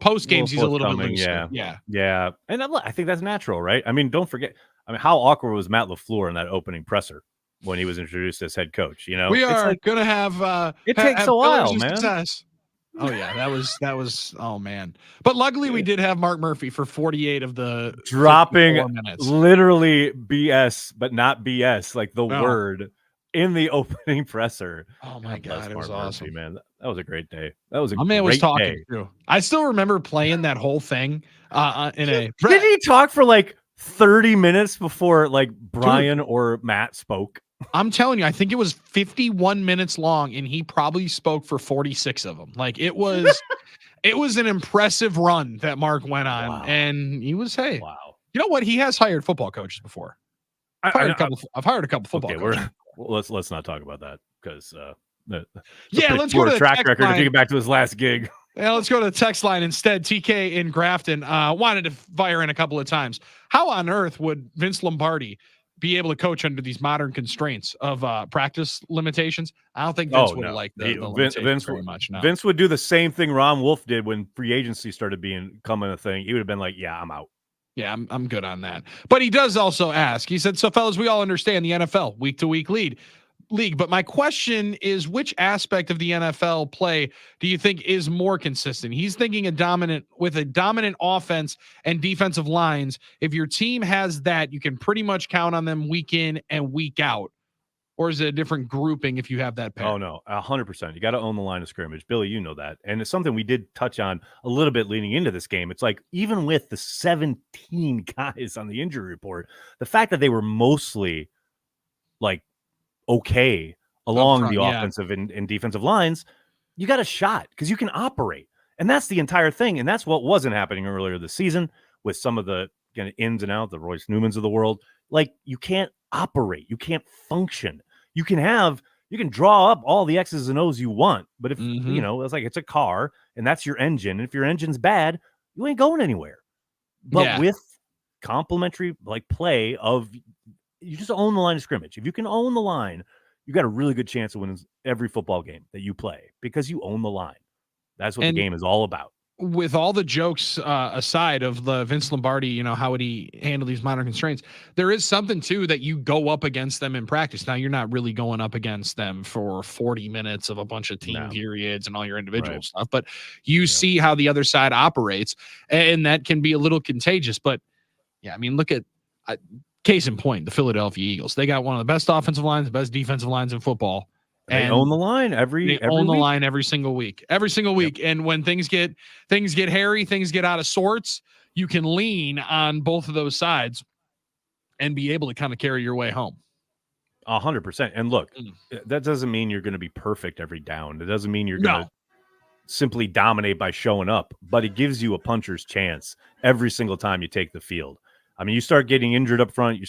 post games, he's a little bit looser. Yeah. And I think that's natural, right? I mean, don't forget. I mean, how awkward was Matt LaFleur in that opening presser when he was introduced as head coach? We are going to have. It takes a while, man. Success. Oh yeah, that was. Oh man, but luckily we did have Mark Murphy for 48 of the dropping literally BS, but not BS, like the word in the opening presser. Oh my God, it was awesome, man. That was a great day. That was a great man was talking day. Too. I still remember playing that whole thing. Did he talk for like 30 minutes before like Brian or Matt spoke? I'm telling you, I think it was 51 minutes long, and he probably spoke for 46 of them. Like it was an impressive run that Mark went on, and he was You know what? He has hired football coaches before. I've hired a couple football coaches. Let's not talk about that because let's go to the track record to get back to his last gig. Yeah, let's go to the text line instead. TK in Grafton wanted to fire in a couple of times. How on earth would Vince Lombardi be able to coach under these modern constraints of practice limitations? I don't think Vince would like the Vince very much. No. Vince would do the same thing Ron Wolf did when free agency started becoming a thing. He would have been like, "Yeah, I'm out." Yeah, I'm good on that. But he does also ask. He said, "So, fellas, we all understand the NFL week to week league. But my question is, which aspect of the NFL play do you think is more consistent?" He's thinking a dominant offense and defensive lines. If your team has that, you can pretty much count on them week in and week out. Or is it a different grouping if you have that pair? Oh, no, 100%. You got to own the line of scrimmage. Billy, you know that. And it's something we did touch on a little bit leading into this game. It's like, even with the 17 guys on the injury report, the fact that they were mostly like okay along the offensive and defensive lines, you got a shot because you can operate. And that's the entire thing. And that's what wasn't happening earlier this season with some of the ins and outs, the Royce Newmans of the world. Like, you can't operate. You can't function. You can draw up all the X's and O's you want. But if, it's like it's a car and that's your engine. And if your engine's bad, you ain't going anywhere. But with complementary play of, you just own the line of scrimmage. If you can own the line, you got a really good chance of winning every football game that you play because you own the line. That's what the game is all about. With all the jokes aside of the Vince Lombardi, how would he handle these modern constraints? There is something too that you go up against them in practice. Now you're not really going up against them for 40 minutes of a bunch of team periods and all your individual stuff, but you see how the other side operates, and that can be a little contagious. But look at case in point, the Philadelphia Eagles. They got one of the best offensive lines, the best defensive lines in football. They own the line every line every single week. And when things get hairy, things get out of sorts, you can lean on both of those sides and be able to kind of carry your way home. 100%. And look, that doesn't mean you're going to be perfect every down. It doesn't mean you're going to simply dominate by showing up, but it gives you a puncher's chance every single time you take the field. I mean, you start getting injured up front,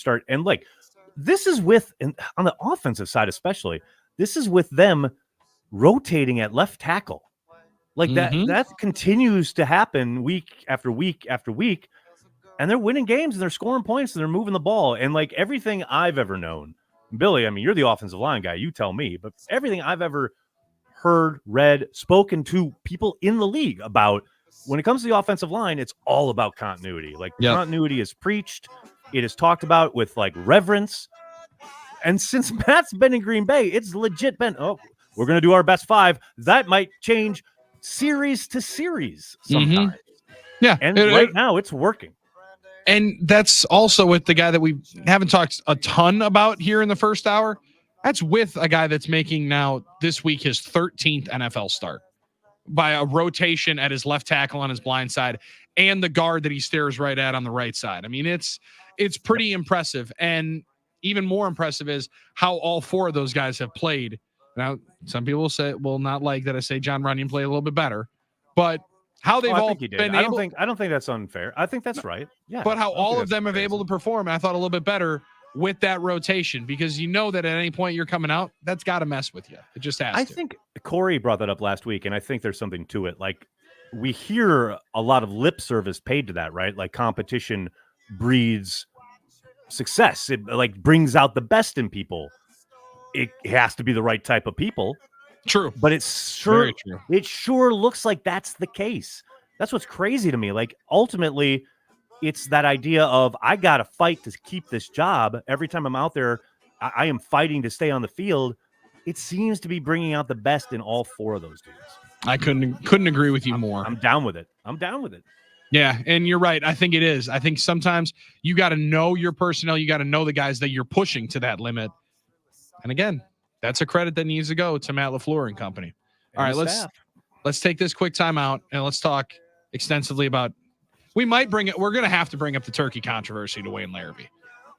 this is on the offensive side especially, this is with them rotating at left tackle. That continues to happen week after week after week. And they're winning games and they're scoring points and they're moving the ball. And everything I've ever known, Billy, I mean, you're the offensive line guy, you tell me, but everything I've ever heard, read, spoken to people in the league about, when it comes to the offensive line, it's all about continuity. Continuity is preached. It is talked about with reverence. And since Matt's been in Green Bay, it's legit been, we're going to do our best five. That might change series to series sometimes. Yeah. And right now it's working. And that's also with the guy that we haven't talked a ton about here in the first hour. That's with a guy that's making now this week his 13th NFL start by a rotation at his left tackle on his blind side and the guard that he stares right at on the right side. I mean, it's pretty impressive. And even more impressive is how all four of those guys have played Now, some people will not like that I say John Runyon played a little bit better, but how they've all been able. I don't think that's unfair. I think that's right. Yeah. But how all of them have able to perform, I thought a little bit better with that rotation, because you know that at any point you're coming out, that's got to mess with you. It just has to. I think Corey brought that up last week, and I think there's something to it. Like, we hear a lot of lip service paid to that, right? Like, competition breeds success. It like brings out the best in people. It has to be the right type of people. True. But it sure looks like that's the case. That's what's crazy to me. Like, ultimately, it's that idea of I got to fight to keep this job. Every time I'm out there, I am fighting to stay on the field. It seems to be bringing out the best in all four of those dudes. I couldn't agree with you more. I'm down with it. Yeah, and you're right. I think it is. I think sometimes you got to know your personnel. You got to know the guys that you're pushing to that limit. And again, that's a credit that needs to go to Matt LaFleur and company. All right, let's take this quick time out and let's talk extensively about. We're going to have to bring up the turkey controversy to Wayne Larrivee.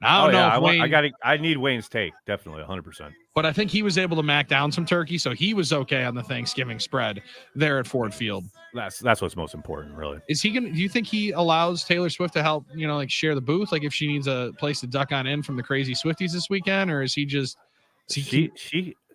I don't know. I need Wayne's take, definitely 100%. But I think he was able to mack down some turkey, so he was okay on the Thanksgiving spread there at Ford Field. That's what's most important, really. Is he gonna? Do you think he allows Taylor Swift to help? Like share the booth, like if she needs a place to duck on in from the crazy Swifties this weekend, or is he just? She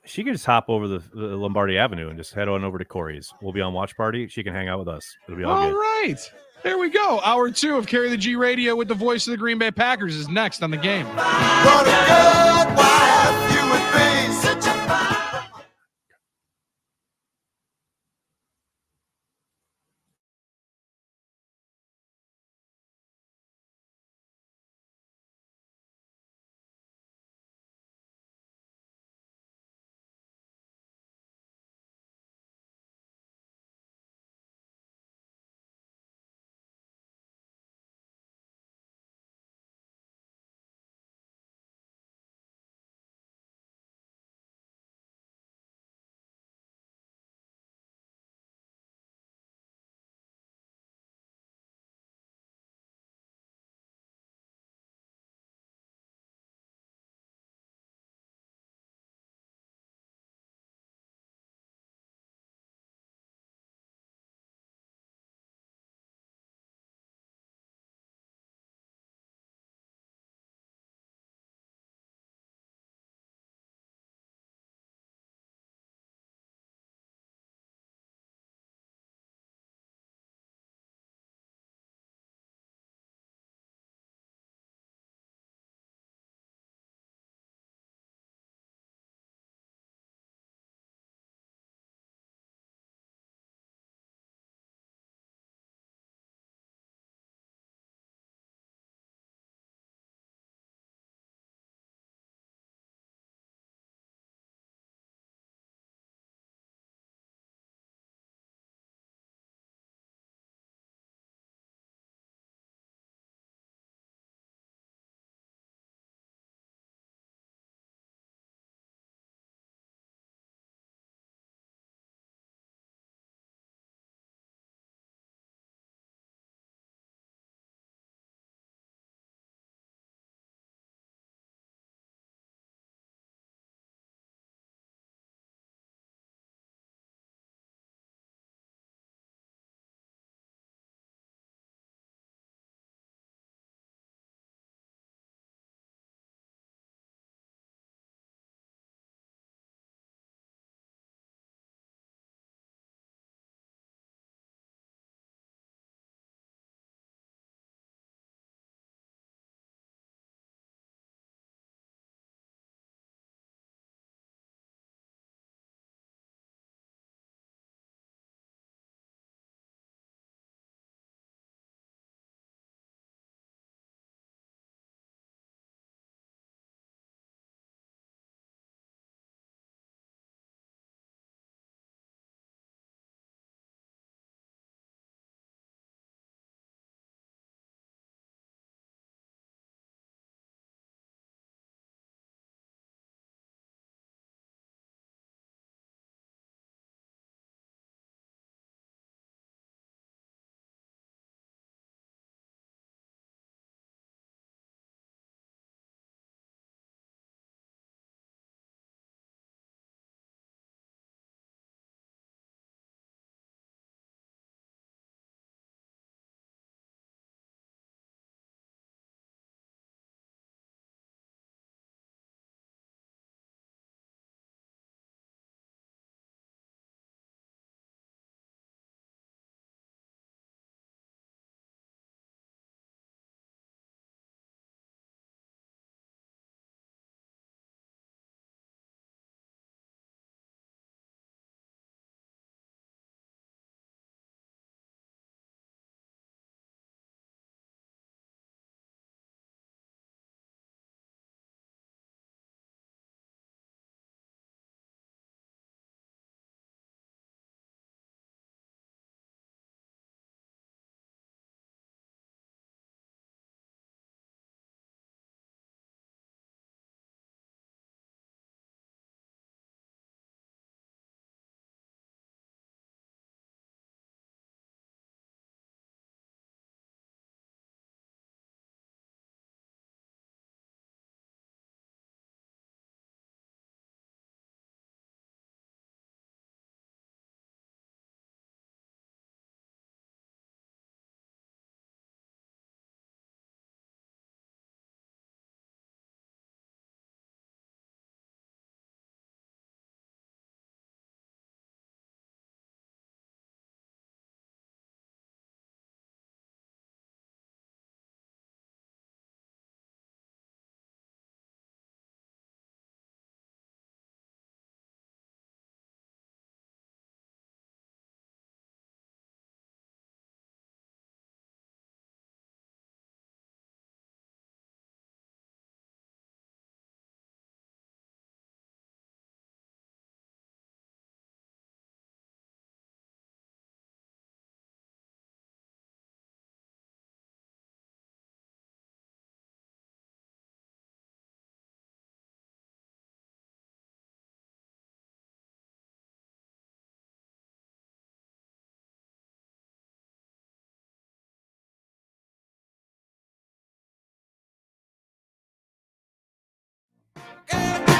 can just hop over the Lombardi Avenue and just head on over to Corey's. We'll be on watch party. She can hang out with us. It'll be all good. All right. There we go. Hour 2 of Carry the G Radio with the voice of the Green Bay Packers is next on the game. What a good wife you would be. Such a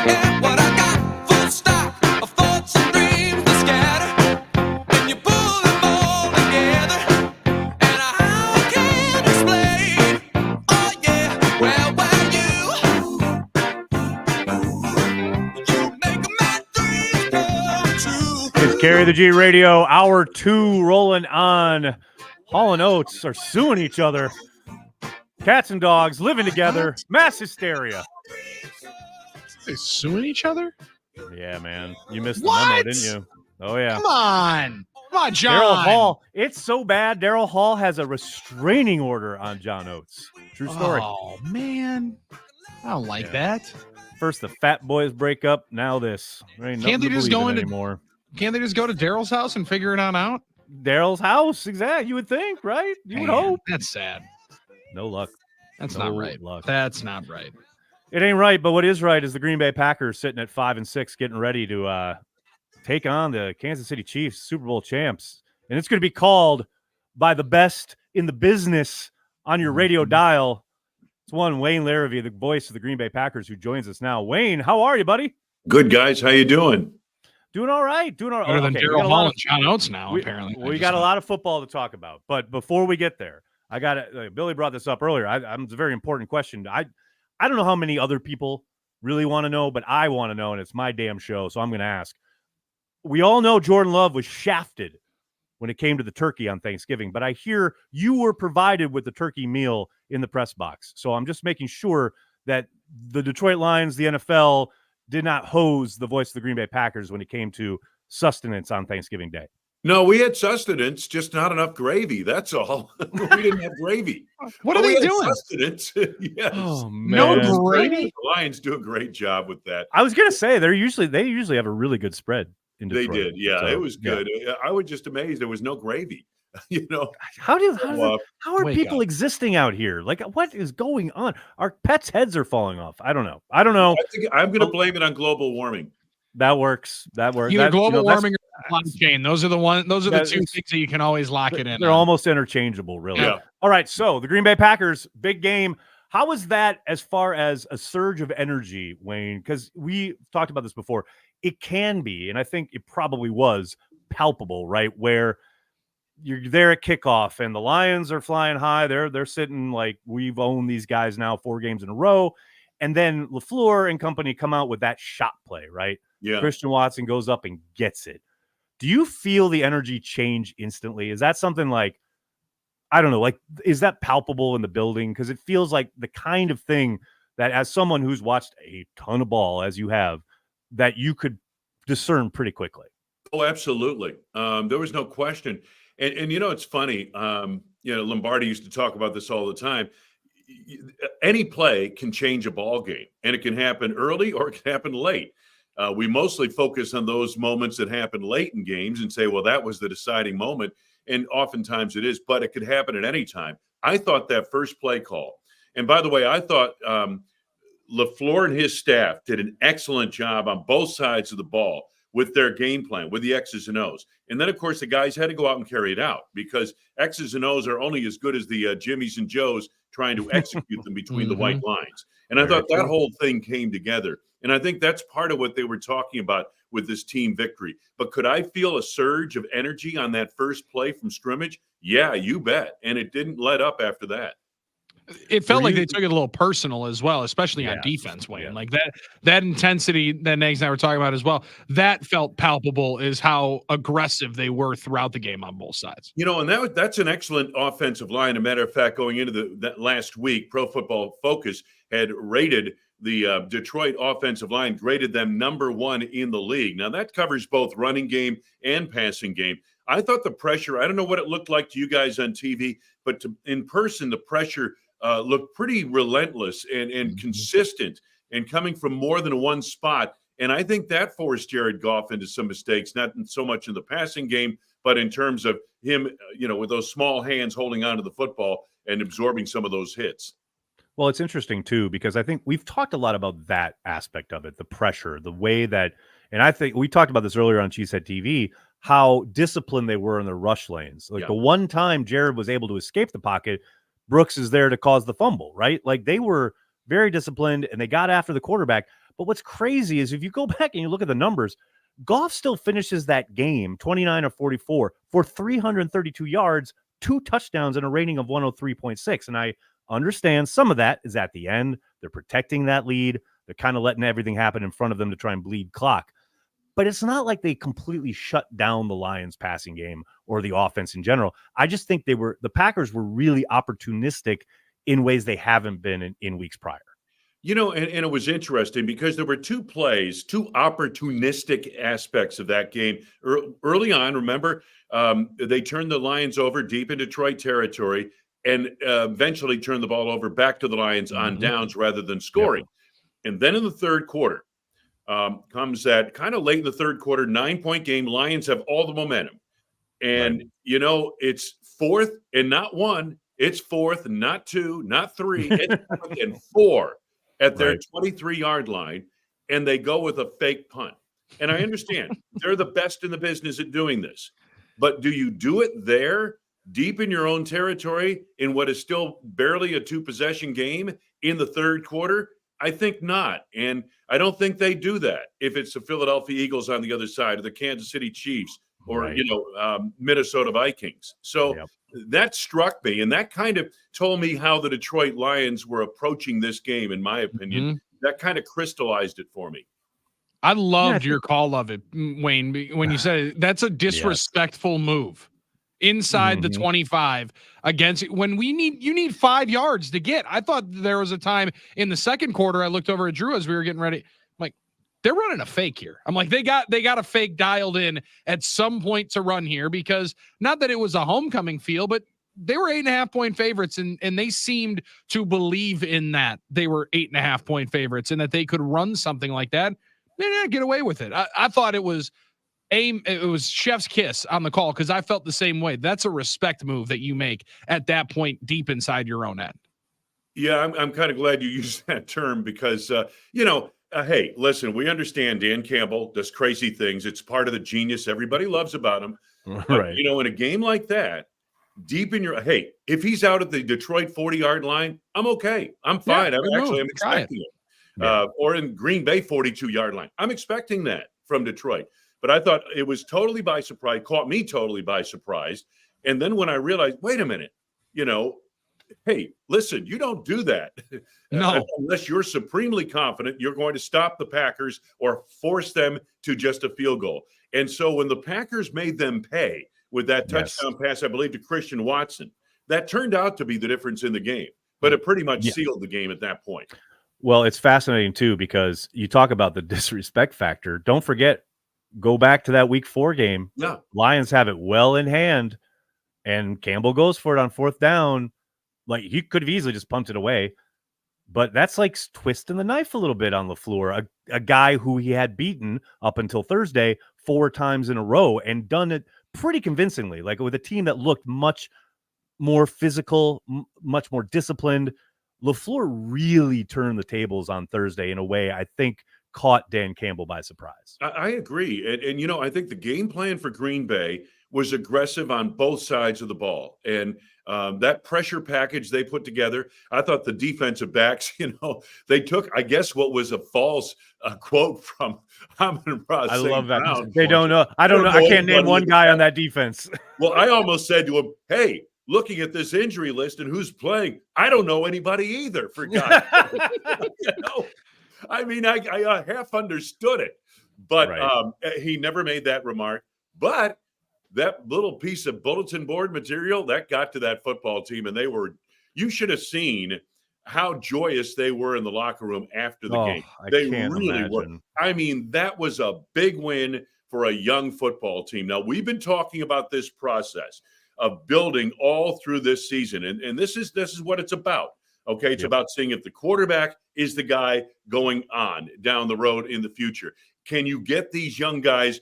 And what I got, full stock of thoughts and dreams that scatter. And you pull them all together. And I can't explain. Oh yeah, well, you make my dreams come true. It's Carry the G Radio, hour 2 rolling on. Hall and Oates are suing each other. Cats and dogs living together. Mass hysteria. They suing each other? Yeah, man. You missed the What? memo, didn't you? Oh, yeah. Come on, John. Daryl Hall. It's so bad. Daryl Hall has a restraining order on John Oates. True story. Oh, man. I don't like that. First the Fat Boys break up. Now this. There ain't Can't nothing they to just believe go in into- anymore? Can't they just go to Daryl's house and figure it on out? Daryl's house. Exactly. You would think, right? You would Man, hope. That's sad. No luck. That's No not right. luck. That's not right. It ain't right, but what is right is the Green Bay Packers sitting at 5-6, getting ready to take on the Kansas City Chiefs, Super Bowl champs, and it's going to be called by the best in the business on your radio dial. It's one Wayne Larrivee, the voice of the Green Bay Packers, who joins us now. Wayne, how are you, buddy? Good, guys. How you doing? Doing all right. Doing all right. Better than Okay, we Daryl got a Hall lot and John Oates now, apparently. We got a lot of football to talk about, but before we get there, I got to. Billy brought this up earlier. It's a very important question. I don't know how many other people really want to know, but I want to know, and it's my damn show, so I'm going to ask. We all know Jordan Love was shafted when it came to the turkey on Thanksgiving, but I hear you were provided with the turkey meal in the press box. So I'm just making sure that the Detroit Lions, the NFL, did not hose the voice of the Green Bay Packers when it came to sustenance on Thanksgiving Day. No, we had sustenance, just not enough gravy. That's all. We didn't have gravy. What are they doing? Sustenance. Yes. Oh, No man. gravy? The Lions do a great job with that. I was gonna say they usually have a really good spread in They Detroit. did. Yeah, So, it was good. I was just amazed there was no gravy. You know, How are Wake people up. existing out here? Like, what is going on? Our pets' heads are falling off. I don't know. I think I'm going to blame it on global warming. That works. Either That- global that's- warming or supply chain. Those are the That two is- things that you can always lock it in. They're on. almost interchangeable, really. Yeah. All right. So the Green Bay Packers, big game. How was that as far as a surge of energy, Wayne? Because we talked about this before. It can be, and I think it probably was palpable, right? Where you're there at kickoff and the Lions are flying high. They're sitting like, we've owned these guys now 4 games in a row. And then LaFleur and company come out with that shot play, right? Yeah. Christian Watson goes up and gets it. Do you feel the energy change instantly? Is that something like, I don't know, like, is that palpable in the building? Because it feels like the kind of thing that, as someone who's watched a ton of ball, as you have, that you could discern pretty quickly. Oh, absolutely. There was no question. And you know, it's funny. Lombardi used to talk about this all the time. Any play can change a ball game, and it can happen early or it can happen late. We mostly focus on those moments that happen late in games and say, well, that was the deciding moment. And oftentimes it is, but it could happen at any time. I thought that first play call, and by the way, I thought LaFleur and his staff did an excellent job on both sides of the ball with their game plan, with the X's and O's. And then, of course, the guys had to go out and carry it out because X's and O's are only as good as the Jimmies and Joes trying to execute them between the white lines. And I thought that whole thing came together. And I think that's part of what they were talking about with this team victory. But could I feel a surge of energy on that first play from scrimmage? Yeah, you bet. And it didn't let up after that. It felt like they took it a little personal as well, especially on defense, Wayne. Yeah. Like that intensity that Nags and I were talking about as well, that felt palpable is how aggressive they were throughout the game on both sides. You know, and that's an excellent offensive line. As a matter of fact, going into that last week, Pro Football Focus had rated the Detroit offensive line, graded them number 1 in the league. Now, that covers both running game and passing game. I thought the pressure, I don't know what it looked like to you guys on TV, but in person, the pressure looked pretty relentless and consistent and coming from more than one spot. And I think that forced Jared Goff into some mistakes, not so much in the passing game, but in terms of him, with those small hands holding onto the football and absorbing some of those hits. Well, it's interesting, too, because I think we've talked a lot about that aspect of it, the pressure, the way that, and I think we talked about this earlier on Cheesehead TV, how disciplined they were in the rush lanes. Like the one time Jared was able to escape the pocket, Brooks is there to cause the fumble, right? Like they were very disciplined and they got after the quarterback. But what's crazy is if you go back and you look at the numbers, Goff still finishes that game 29 of 44 for 332 yards, 2 touchdowns, and a rating of 103.6. And I understand some of that is at the end. They're protecting that lead. They're kind of letting everything happen in front of them to try and bleed clock. But it's not like they completely shut down the Lions passing game or the offense in general. I just think the Packers were really opportunistic in ways they haven't been in weeks prior. You know, and it was interesting because there were 2 plays, 2 opportunistic aspects of that game. Early on, remember, they turned the Lions over deep in Detroit territory and eventually turned the ball over back to the Lions on downs rather than scoring. Yep. And then in the third quarter comes that kind of late in the third quarter, 9-point game. Lions have all the momentum. And, you know, it's 4th and not 1. It's 4th and not 2, not 3. It's 4th and 4. At their 23-yard line, and they go with a fake punt. And I understand they're the best in the business at doing this. But do you do it there, deep in your own territory, in what is still barely a 2-possession game in the third quarter? I think not. And I don't think they do that if it's the Philadelphia Eagles on the other side, or the Kansas City Chiefs, or, Minnesota Vikings. So that struck me, and that kind of told me how the Detroit Lions were approaching this game, in my opinion. That kind of crystallized it for me. I loved your call of it, Wayne, when you said it. That's a disrespectful move inside the 25 against when you need 5 yards to get. I thought there was a time in the second quarter, I looked over at Drew as we were getting ready. They're running a fake here. I'm like, they got a fake dialed in at some point to run here, because not that it was a homecoming feel, but they were 8.5-point favorites, and they seemed to believe in that. They were 8.5-point favorites and that they could run something like that. They didn't get away with it. I thought it was chef's kiss on the call, because I felt the same way. That's a respect move that you make at that point deep inside your own end. Yeah, I'm kind of glad you used that term, because, hey, listen, we understand Dan Campbell does crazy things. It's part of the genius everybody loves about him. Right. But, in a game like that, deep in if he's out at the Detroit 40-yard line, I'm okay. I'm fine. I'm expecting it. Or in Green Bay 42-yard line. I'm expecting that from Detroit. But I thought it was totally by surprise, caught me totally by surprise. And then when I realized, wait a minute, hey, listen, you don't do that. No. Unless you're supremely confident you're going to stop the Packers or force them to just a field goal. And so when the Packers made them pay with that touchdown pass, I believe, to Christian Watson, that turned out to be the difference in the game. But it pretty much sealed the game at that point. Well, it's fascinating, too, because you talk about the disrespect factor. Don't forget, go back to that week 4 game. Yeah. Lions have it well in hand, and Campbell goes for it on 4th down. Like, he could have easily just punted away, but that's like twisting the knife a little bit on LaFleur, a guy who he had beaten up until Thursday 4 times in a row and done it pretty convincingly, like with a team that looked much more physical, much more disciplined. LaFleur really turned the tables on Thursday in a way I think caught Dan Campbell by surprise. I agree. And I think the game plan for Green Bay was aggressive on both sides of the ball. And that pressure package they put together, I thought the defensive backs, they took, I guess, what was a false quote from Amon-Ra I St. love that. Brown. They don't know. I don't know. I can't name one guy on that defense. Well, I almost said to him, hey, looking at this injury list and who's playing, I don't know anybody either, for God's sake. I mean, I half understood it, but he never made that remark. But that little piece of bulletin board material that got to that football team, and you should have seen how joyous they were in the locker room after the game. They really were. I mean, that was a big win for a young football team. Now, we've been talking about this process of building all through this season, and this is what it's about. Okay, it's about seeing if the quarterback is the guy going on down the road in the future. Can you get these young guys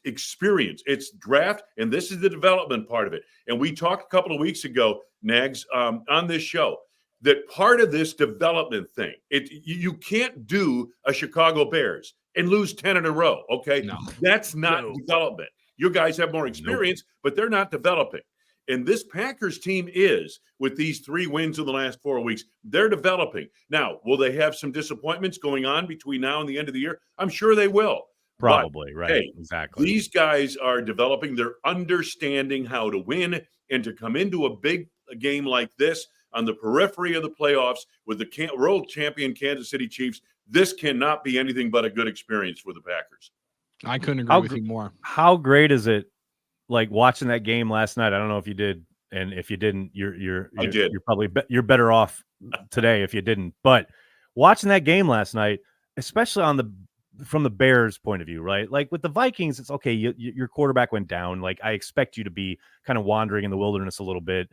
experience? It's draft, and this is the development part of it. And we talked a couple of weeks ago, Nags, on this show, that part of this development thing, you can't do a Chicago Bears and lose 10 in a row, okay? No. That's not development. You guys have more experience, but they're not developing. And this Packers team is, with these 3 wins in the last 4 weeks, they're developing. Now, will they have some disappointments going on between now and the end of the year? I'm sure they will. Probably, but, right? Hey, exactly. These guys are developing. They're understanding how to win and to come into a big game like this on the periphery of the playoffs with the world champion Kansas City Chiefs. This cannot be anything but a good experience for the Packers. I couldn't agree with you more. How great is it, like watching that game last night? I don't know if you did, and if you didn't, you're probably you're better off today if you didn't. But watching that game last night, especially from the Bears' point of view, right? Like with the Vikings, it's okay. Your quarterback went down. Like I expect you to be kind of wandering in the wilderness a little bit.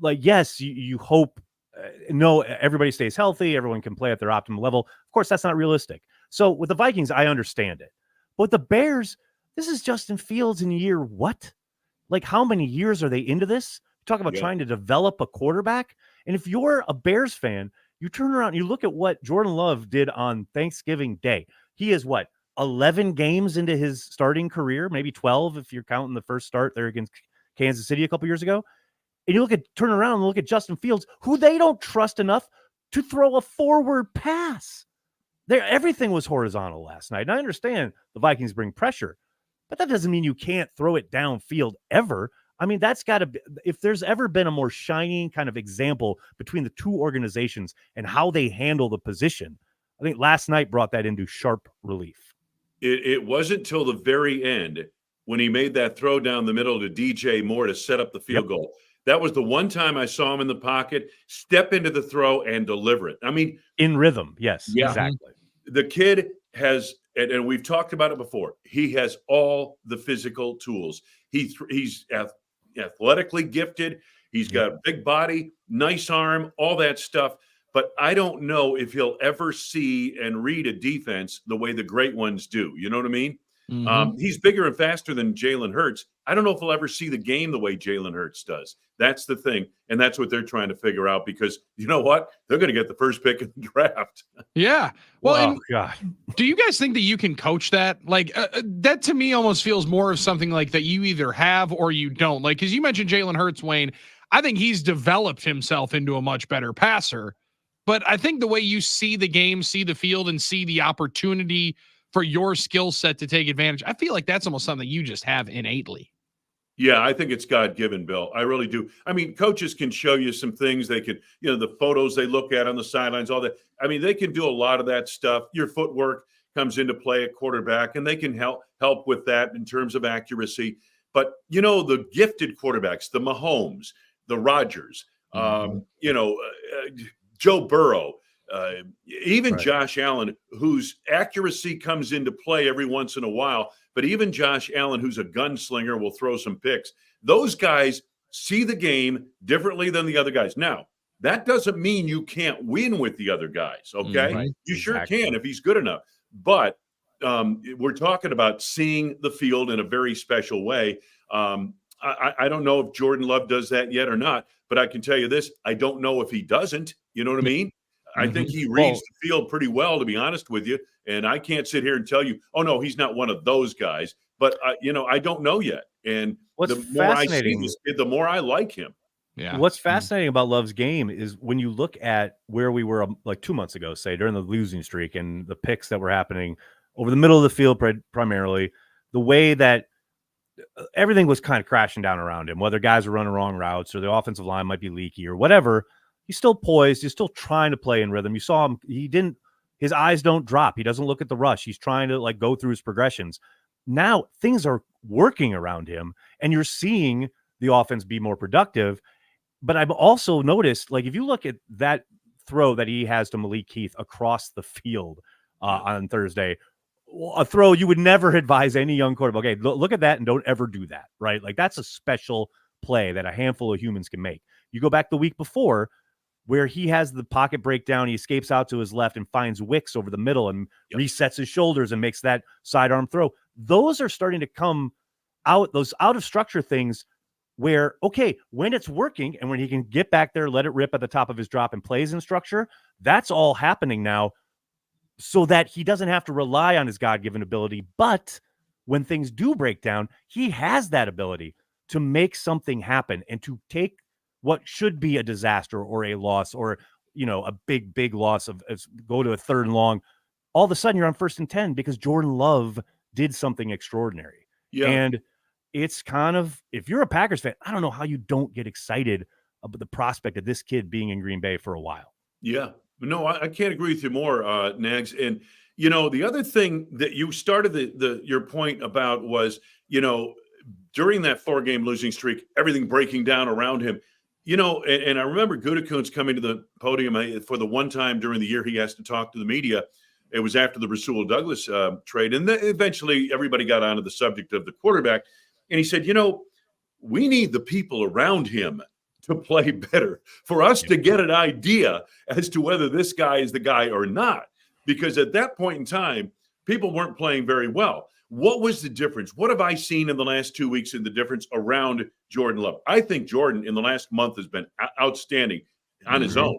Like yes, you hope. No, everybody stays healthy. Everyone can play at their optimal level. Of course, that's not realistic. So with the Vikings, I understand it. But with the Bears, this is Justin Fields in year what? Like how many years are they into this? Talk about trying to develop a quarterback. And if you're a Bears fan, you turn around and you look at what Jordan Love did on Thanksgiving Day. He is 11 games into his starting career, maybe 12 if you're counting the first start there against Kansas City a couple years ago. And you turn around and look at Justin Fields, who they don't trust enough to throw a forward pass. Everything was horizontal last night. And I understand the Vikings bring pressure, but that doesn't mean you can't throw it downfield ever. I mean, that's got to be, if there's ever been a more shining kind of example between the two organizations and how they handle the position, I think last night brought that into sharp relief. It wasn't till the very end when he made that throw down the middle to DJ Moore to set up the field goal. That was the one time I saw him in the pocket, step into the throw and deliver it. I mean, in rhythm. Yes, exactly. The kid has, and we've talked about it before, he has all the physical tools. He's athletically gifted. He's got a big body, nice arm, all that stuff. But I don't know if he'll ever see and read a defense the way the great ones do. You know what I mean? Mm-hmm. He's bigger and faster than Jalen Hurts. I don't know if he'll ever see the game the way Jalen Hurts does. That's the thing. And that's what they're trying to figure out because you know what? They're going to get the first pick in the draft. Yeah. Well, God. Do you guys think that you can coach that? Like that to me almost feels more of something like that you either have or you don't. Like, because you mentioned Jalen Hurts, Wayne. I think he's developed himself into a much better passer. But I think the way you see the game, see the field, and see the opportunity for your skill set to take advantage, I feel like that's almost something you just have innately. Yeah, I think it's God-given, Bill. I really do. I mean, coaches can show you some things. They can, the photos they look at on the sidelines, all that. I mean, they can do a lot of that stuff. Your footwork comes into play at quarterback, and they can help with that in terms of accuracy. But, the gifted quarterbacks, the Mahomes, the Rodgers, Joe Burrow, even Josh Allen, whose accuracy comes into play every once in a while, but even Josh Allen, who's a gunslinger, will throw some picks. Those guys see the game differently than the other guys. Now, that doesn't mean you can't win with the other guys, okay? Right. You sure can if he's good enough. But we're talking about seeing the field in a very special way. I don't know if Jordan Love does that yet or not, but I can tell you this. I don't know if he doesn't. You know what I mean? I think he reads the field pretty well, to be honest with you. And I can't sit here and tell you, oh, no, he's not one of those guys. But, I don't know yet. And the more I see this kid, the more I like him. Yeah. What's fascinating about Love's game is when you look at where we were like 2 months ago, say, during the losing streak and the picks that were happening over the middle of the field primarily, the way that everything was kind of crashing down around him, whether guys were running wrong routes or the offensive line might be leaky or whatever. He's still poised. He's still trying to play in rhythm. You saw him. His eyes don't drop. He doesn't look at the rush. He's trying to go through his progressions. Now things are working around him and you're seeing the offense be more productive. But I've also noticed, if you look at that throw that he has to Malik Heath across the field on Thursday, a throw you would never advise any young quarterback. Okay, look at that and don't ever do that, right? That's a special play that a handful of humans can make. You go back the week before where he has the pocket breakdown, he escapes out to his left and finds Wicks over the middle and resets his shoulders and makes that sidearm throw. Those are starting to come out, those out of structure things where, okay, when it's working and when he can get back there, let it rip at the top of his drop and plays in structure, that's all happening now so that he doesn't have to rely on his God-given ability. But when things do break down, he has that ability to make something happen and to take what should be a disaster or a loss or, a big loss of go to a 3rd and long. All of a sudden you're on 1st and 10 because Jordan Love did something extraordinary. Yeah. And it's kind of, if you're a Packers fan, I don't know how you don't get excited about the prospect of this kid being in Green Bay for a while. Yeah. No, I can't agree with you more, Nags. And, the other thing that you started your point about was, during that 4-game losing streak, everything breaking down around him, and I remember Gutekunst coming to the podium for the one time during the year he has to talk to the media. It was after the Rasul Douglas trade. And eventually everybody got onto the subject of the quarterback. And he said, we need the people around him to play better for us to get an idea as to whether this guy is the guy or not. Because at that point in time, people weren't playing very well. What was the difference? What have I seen in the last 2 weeks in the difference around Jordan Love? I think Jordan in the last month has been outstanding on his own.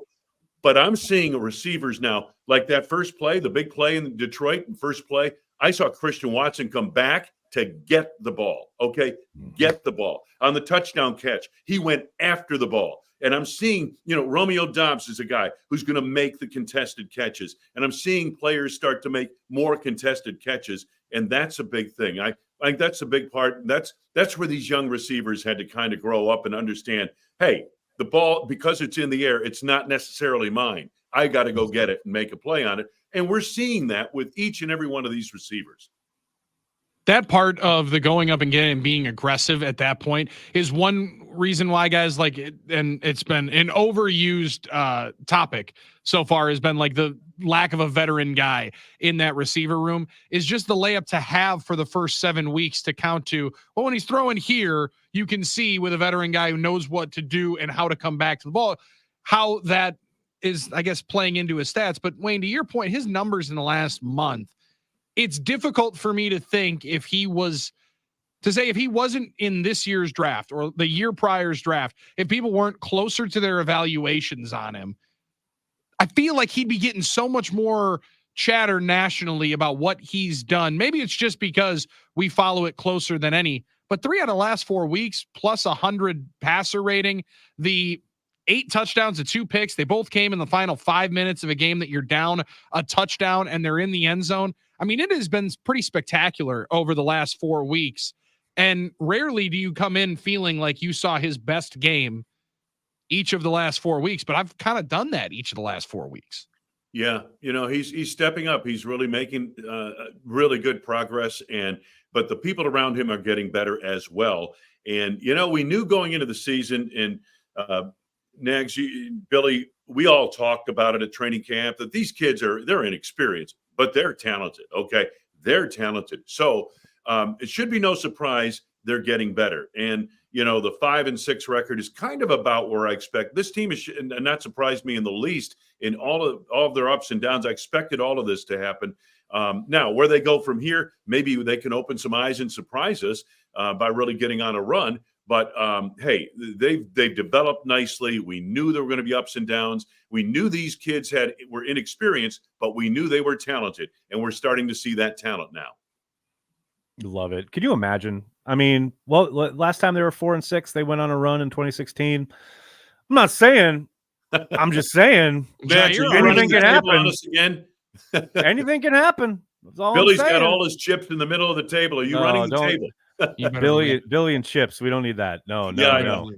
But I'm seeing receivers now, like that first play, the big play in Detroit, first play. I saw Christian Watson come back to get the ball, okay? Get the ball. On the touchdown catch, he went after the ball. And I'm seeing, Romeo Doubs is a guy who's going to make the contested catches. And I'm seeing players start to make more contested catches. And that's a big thing. I think that's a big part. That's where these young receivers had to kind of grow up and understand, hey, the ball, because it's in the air, it's not necessarily mine. I got to go get it and make a play on it. And we're seeing that with each and every one of these receivers. That part of the going up and getting and being aggressive at that point is one reason why guys like it, and it's been an overused topic so far, has been like the lack of a veteran guy in that receiver room is just the layup to have for the first 7 weeks to count to. Well, when he's throwing here, you can see with a veteran guy who knows what to do and how to come back to the ball, how that is, I guess, playing into his stats. But Wayne, to your point, his numbers in the last month, it's difficult for me to think if he wasn't in this year's draft or the year prior's draft, if people weren't closer to their evaluations on him, I feel like he'd be getting so much more chatter nationally about what he's done. Maybe it's just because we follow it closer than any, but 3 out of the last 4 weeks plus 100 passer rating, the 8 touchdowns and 2 picks. They both came in the final 5 minutes of a game that you're down a touchdown and they're in the end zone. I mean, it has been pretty spectacular over the last 4 weeks. And rarely do you come in feeling like you saw his best game each of the last 4 weeks, but I've kind of done that each of the last 4 weeks. Yeah. He's stepping up. He's really making really good progress. But the people around him are getting better as well. And, we knew going into the season, and Nags, Billy, we all talked about it at training camp, that these kids they're inexperienced, but they're talented. Okay. They're talented. So it should be no surprise they're getting better. And, the 5-6 record is kind of about where I expect this team is, and not surprised me in the least in all of their ups and downs. I expected all of this to happen. Now, where they go from here, maybe they can open some eyes and surprise us by really getting on a run. But hey, they've developed nicely. We knew there were going to be ups and downs. We knew these kids were inexperienced, but we knew they were talented, and we're starting to see that talent now. Love it. Can you imagine? I mean, well, last time they were 4-6, they went on a run in 2016. I'm not saying. I'm just saying. Anything can happen. Anything can happen. Billy's got all his chips in the middle of the table. Are you running the table? Billy and chips. We don't need that. No. I know.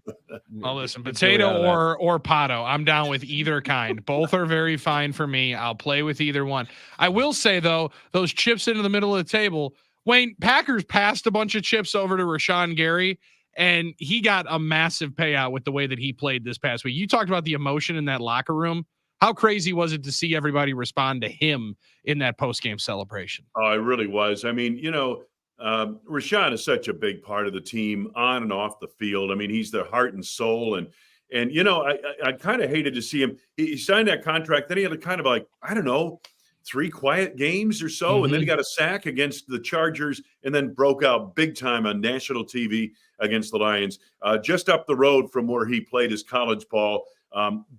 I'll listen. Potato or Pato. I'm down with either kind. Both are very fine for me. I'll play with either one. I will say though, those chips into the middle of the table. Wayne, Packers passed a bunch of chips over to Rashawn Gary, and he got a massive payout with the way that he played this past week. You talked about the emotion in that locker room. How crazy was it to see everybody respond to him in that post-game celebration? Oh, it really was. I mean, Rashawn is such a big part of the team on and off the field. I mean, he's their heart and soul. And I kind of hated to see him. He signed that contract. Then he had a kind of like, I don't know, 3 quiet games or so. Mm-hmm. And then he got a sack against the Chargers and then broke out big time on national TV against the Lions, just up the road from where he played his college ball.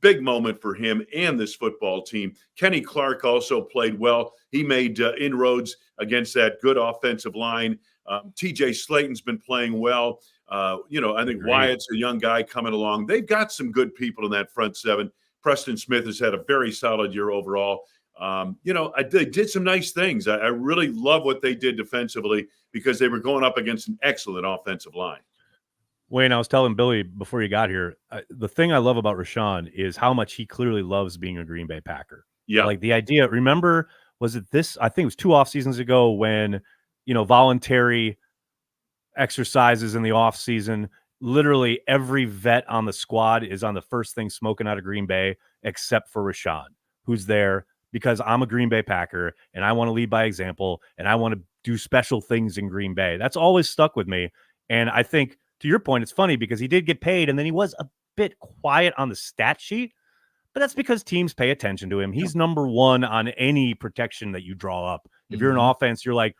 Big moment for him and this football team. Kenny Clark also played well. He made inroads against that good offensive line. TJ Slayton's been playing well. I think Agreed. Wyatt's a young guy coming along. They've got some good people in that front seven. Preston Smith has had a very solid year overall. They did some nice things. I really love what they did defensively because they were going up against an excellent offensive line. Wayne, I was telling Billy before you got here, the thing I love about Rashawn is how much he clearly loves being a Green Bay Packer. Yeah. Like the idea, remember, was it this? I think it was 2 off seasons ago when, voluntary exercises in the off season, literally every vet on the squad is on the first thing smoking out of Green Bay, except for Rashawn, who's there because I'm a Green Bay Packer and I want to lead by example and I want to do special things in Green Bay. That's always stuck with me. And I think, to your point, it's funny because he did get paid and then he was a bit quiet on the stat sheet, but that's because teams pay attention to him. He's number one on any protection that you draw up. If you're an offense, you're like,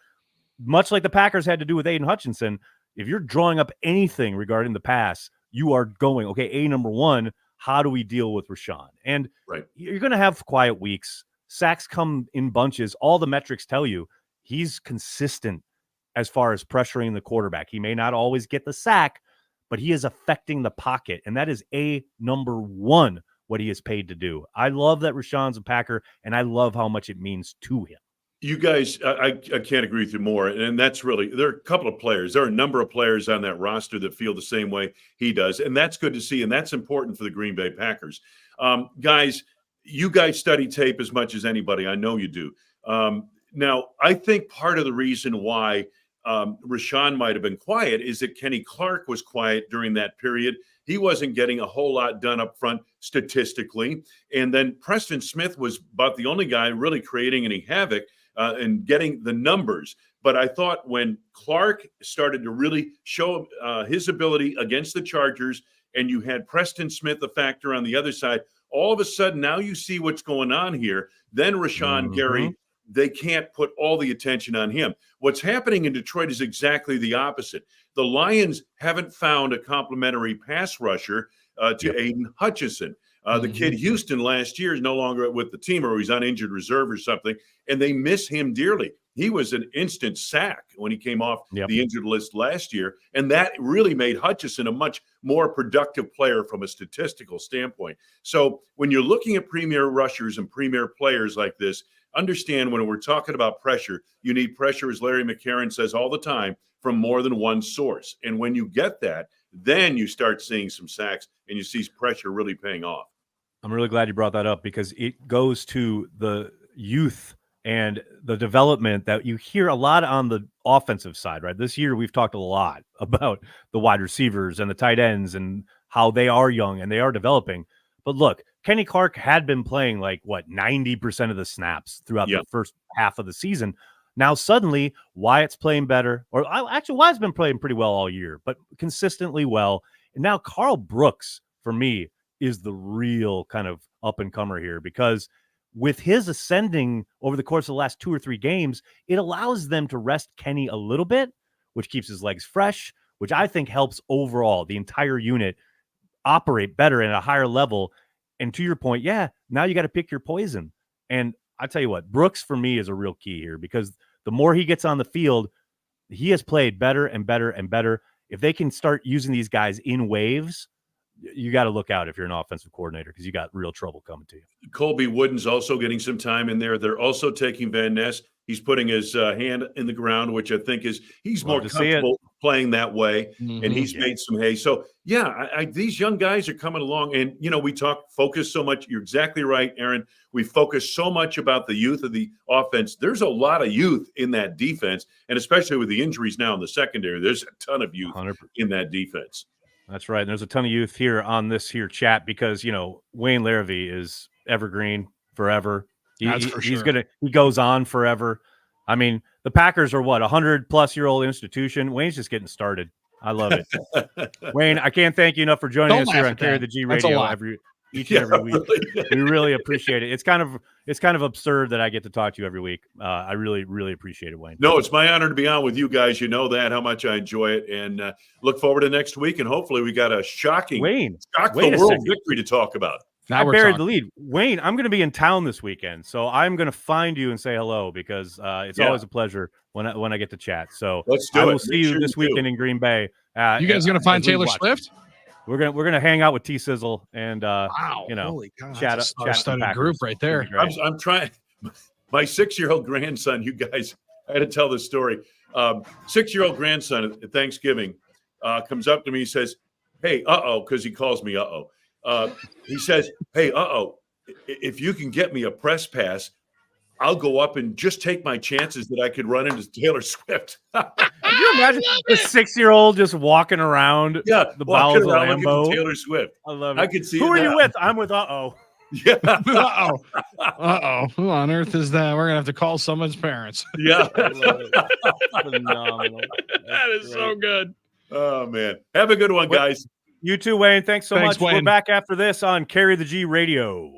much like the Packers had to do with Aiden Hutchinson, if you're drawing up anything regarding the pass, you are going, okay, number one, how do we deal with Rashawn? And you're going to have quiet weeks. Sacks come in bunches. All the metrics tell you he's consistent as far as pressuring the quarterback. He may not always get the sack, but he is affecting the pocket. And that is number one, what he is paid to do. I love that Rashawn's a Packer, and I love how much it means to him. You guys, I can't agree with you more. And that's really, there are a couple of players. There are a number of players on that roster that feel the same way he does. And that's good to see. And that's important for the Green Bay Packers. Guys, you guys study tape as much as anybody. I know you do. Now, I think part of the reason why Rashawn might have been quiet is that Kenny Clark was quiet during that period. He wasn't getting a whole lot done up front statistically. And then Preston Smith was about the only guy really creating any havoc and getting the numbers. But I thought when Clark started to really show his ability against the Chargers and you had Preston Smith a factor on the other side, all of a sudden now you see what's going on here. Then Rashawn Gary, they can't put all the attention on him. What's happening in Detroit is exactly the opposite. The Lions haven't found a complimentary pass rusher to Aiden Hutchinson. The kid Houston last year is no longer with the team, or he's on injured reserve or something, and they miss him dearly. He was an instant sack when he came off the injured list last year, and that really made Hutchinson a much more productive player from a statistical standpoint. So when you're looking at premier rushers and premier players like this, understand when we're talking about pressure, you need pressure, as Larry McCarron says all the time, from more than one source. And when you get that, then you start seeing some sacks and you see pressure really paying off. I'm really glad you brought that up because it goes to the youth and the development that you hear a lot on the offensive side, right? This year, we've talked a lot about the wide receivers and the tight ends and how they are young and they are developing. But look, Kenny Clark had been playing 90% of the snaps throughout the first half of the season. Now, suddenly, Wyatt's playing better, or actually, Wyatt's been playing pretty well all year, but consistently well. And now Carl Brooks, for me, is the real kind of up-and-comer here because with his ascending over the course of the last 2 or 3 games, it allows them to rest Kenny a little bit, which keeps his legs fresh, which I think helps overall the entire unit operate better at a higher level. And to your point, now you got to pick your poison. And I tell you what, Brooks for me is a real key here because the more he gets on the field, he has played better and better and better. If they can start using these guys in waves, you got to look out if you're an offensive coordinator because you got real trouble coming to you. Colby Wooden's also getting some time in there. They're also taking Van Ness. He's putting his hand in the ground, which I think he's more comfortable playing that way, and he's made some hay. So, these young guys are coming along, and, we focus so much. You're exactly right, Aaron. We focus so much about the youth of the offense. There's a lot of youth in that defense, and especially with the injuries now in the secondary, there's a ton of youth 100%. In that defense. That's right. And there's a ton of youth here on this here chat because, Wayne Larrivee is evergreen forever. He goes on forever. I mean, the Packers are 100-plus-year-old institution. Wayne's just getting started. I love it. Wayne, I can't thank you enough for joining us here on Carry the G Radio each and every week. We really appreciate it. It's kind of absurd that I get to talk to you every week. I really, really appreciate it, Wayne. No, it's my honor to be on with you guys. You know that, how much I enjoy it, and look forward to next week. And hopefully we got a shock the world victory to talk about. Now I we're buried talking. the lead. Wayne, I'm going to be in town this weekend, so I'm going to find you and say hello because it's always a pleasure when I get to chat. So Let's do I it. will see Make you sure this you do. weekend in Green Bay. You guys going to find as we Taylor watch. Swift? We're gonna hang out with T Sizzle and Wow, you know, holy God, chat that's a chat some star-studded Packers. group right It's gonna there. be great. I'm trying. My 6-year-old grandson, you guys, I had to tell this story. 6-year-old grandson at Thanksgiving comes up to me. He says, "Hey, because he calls me he says, "Hey, if you can get me a press pass, I'll go up and just take my chances that I could run into Taylor Swift." Could you imagine the 6-year-old just walking around Yeah, the walking bowels of around looking Lambeau? at Taylor Swift. I love it. I could see Who it are you now. with? I'm with Uh-oh. Yeah, Who on earth is that? We're gonna have to call someone's parents. yeah. I love it. Phenomenal. That is so good. Oh man, have a good one, guys. You too, Wayne. Thanks so Thanks, much. We're Wayne. back after this on Carry the G Radio.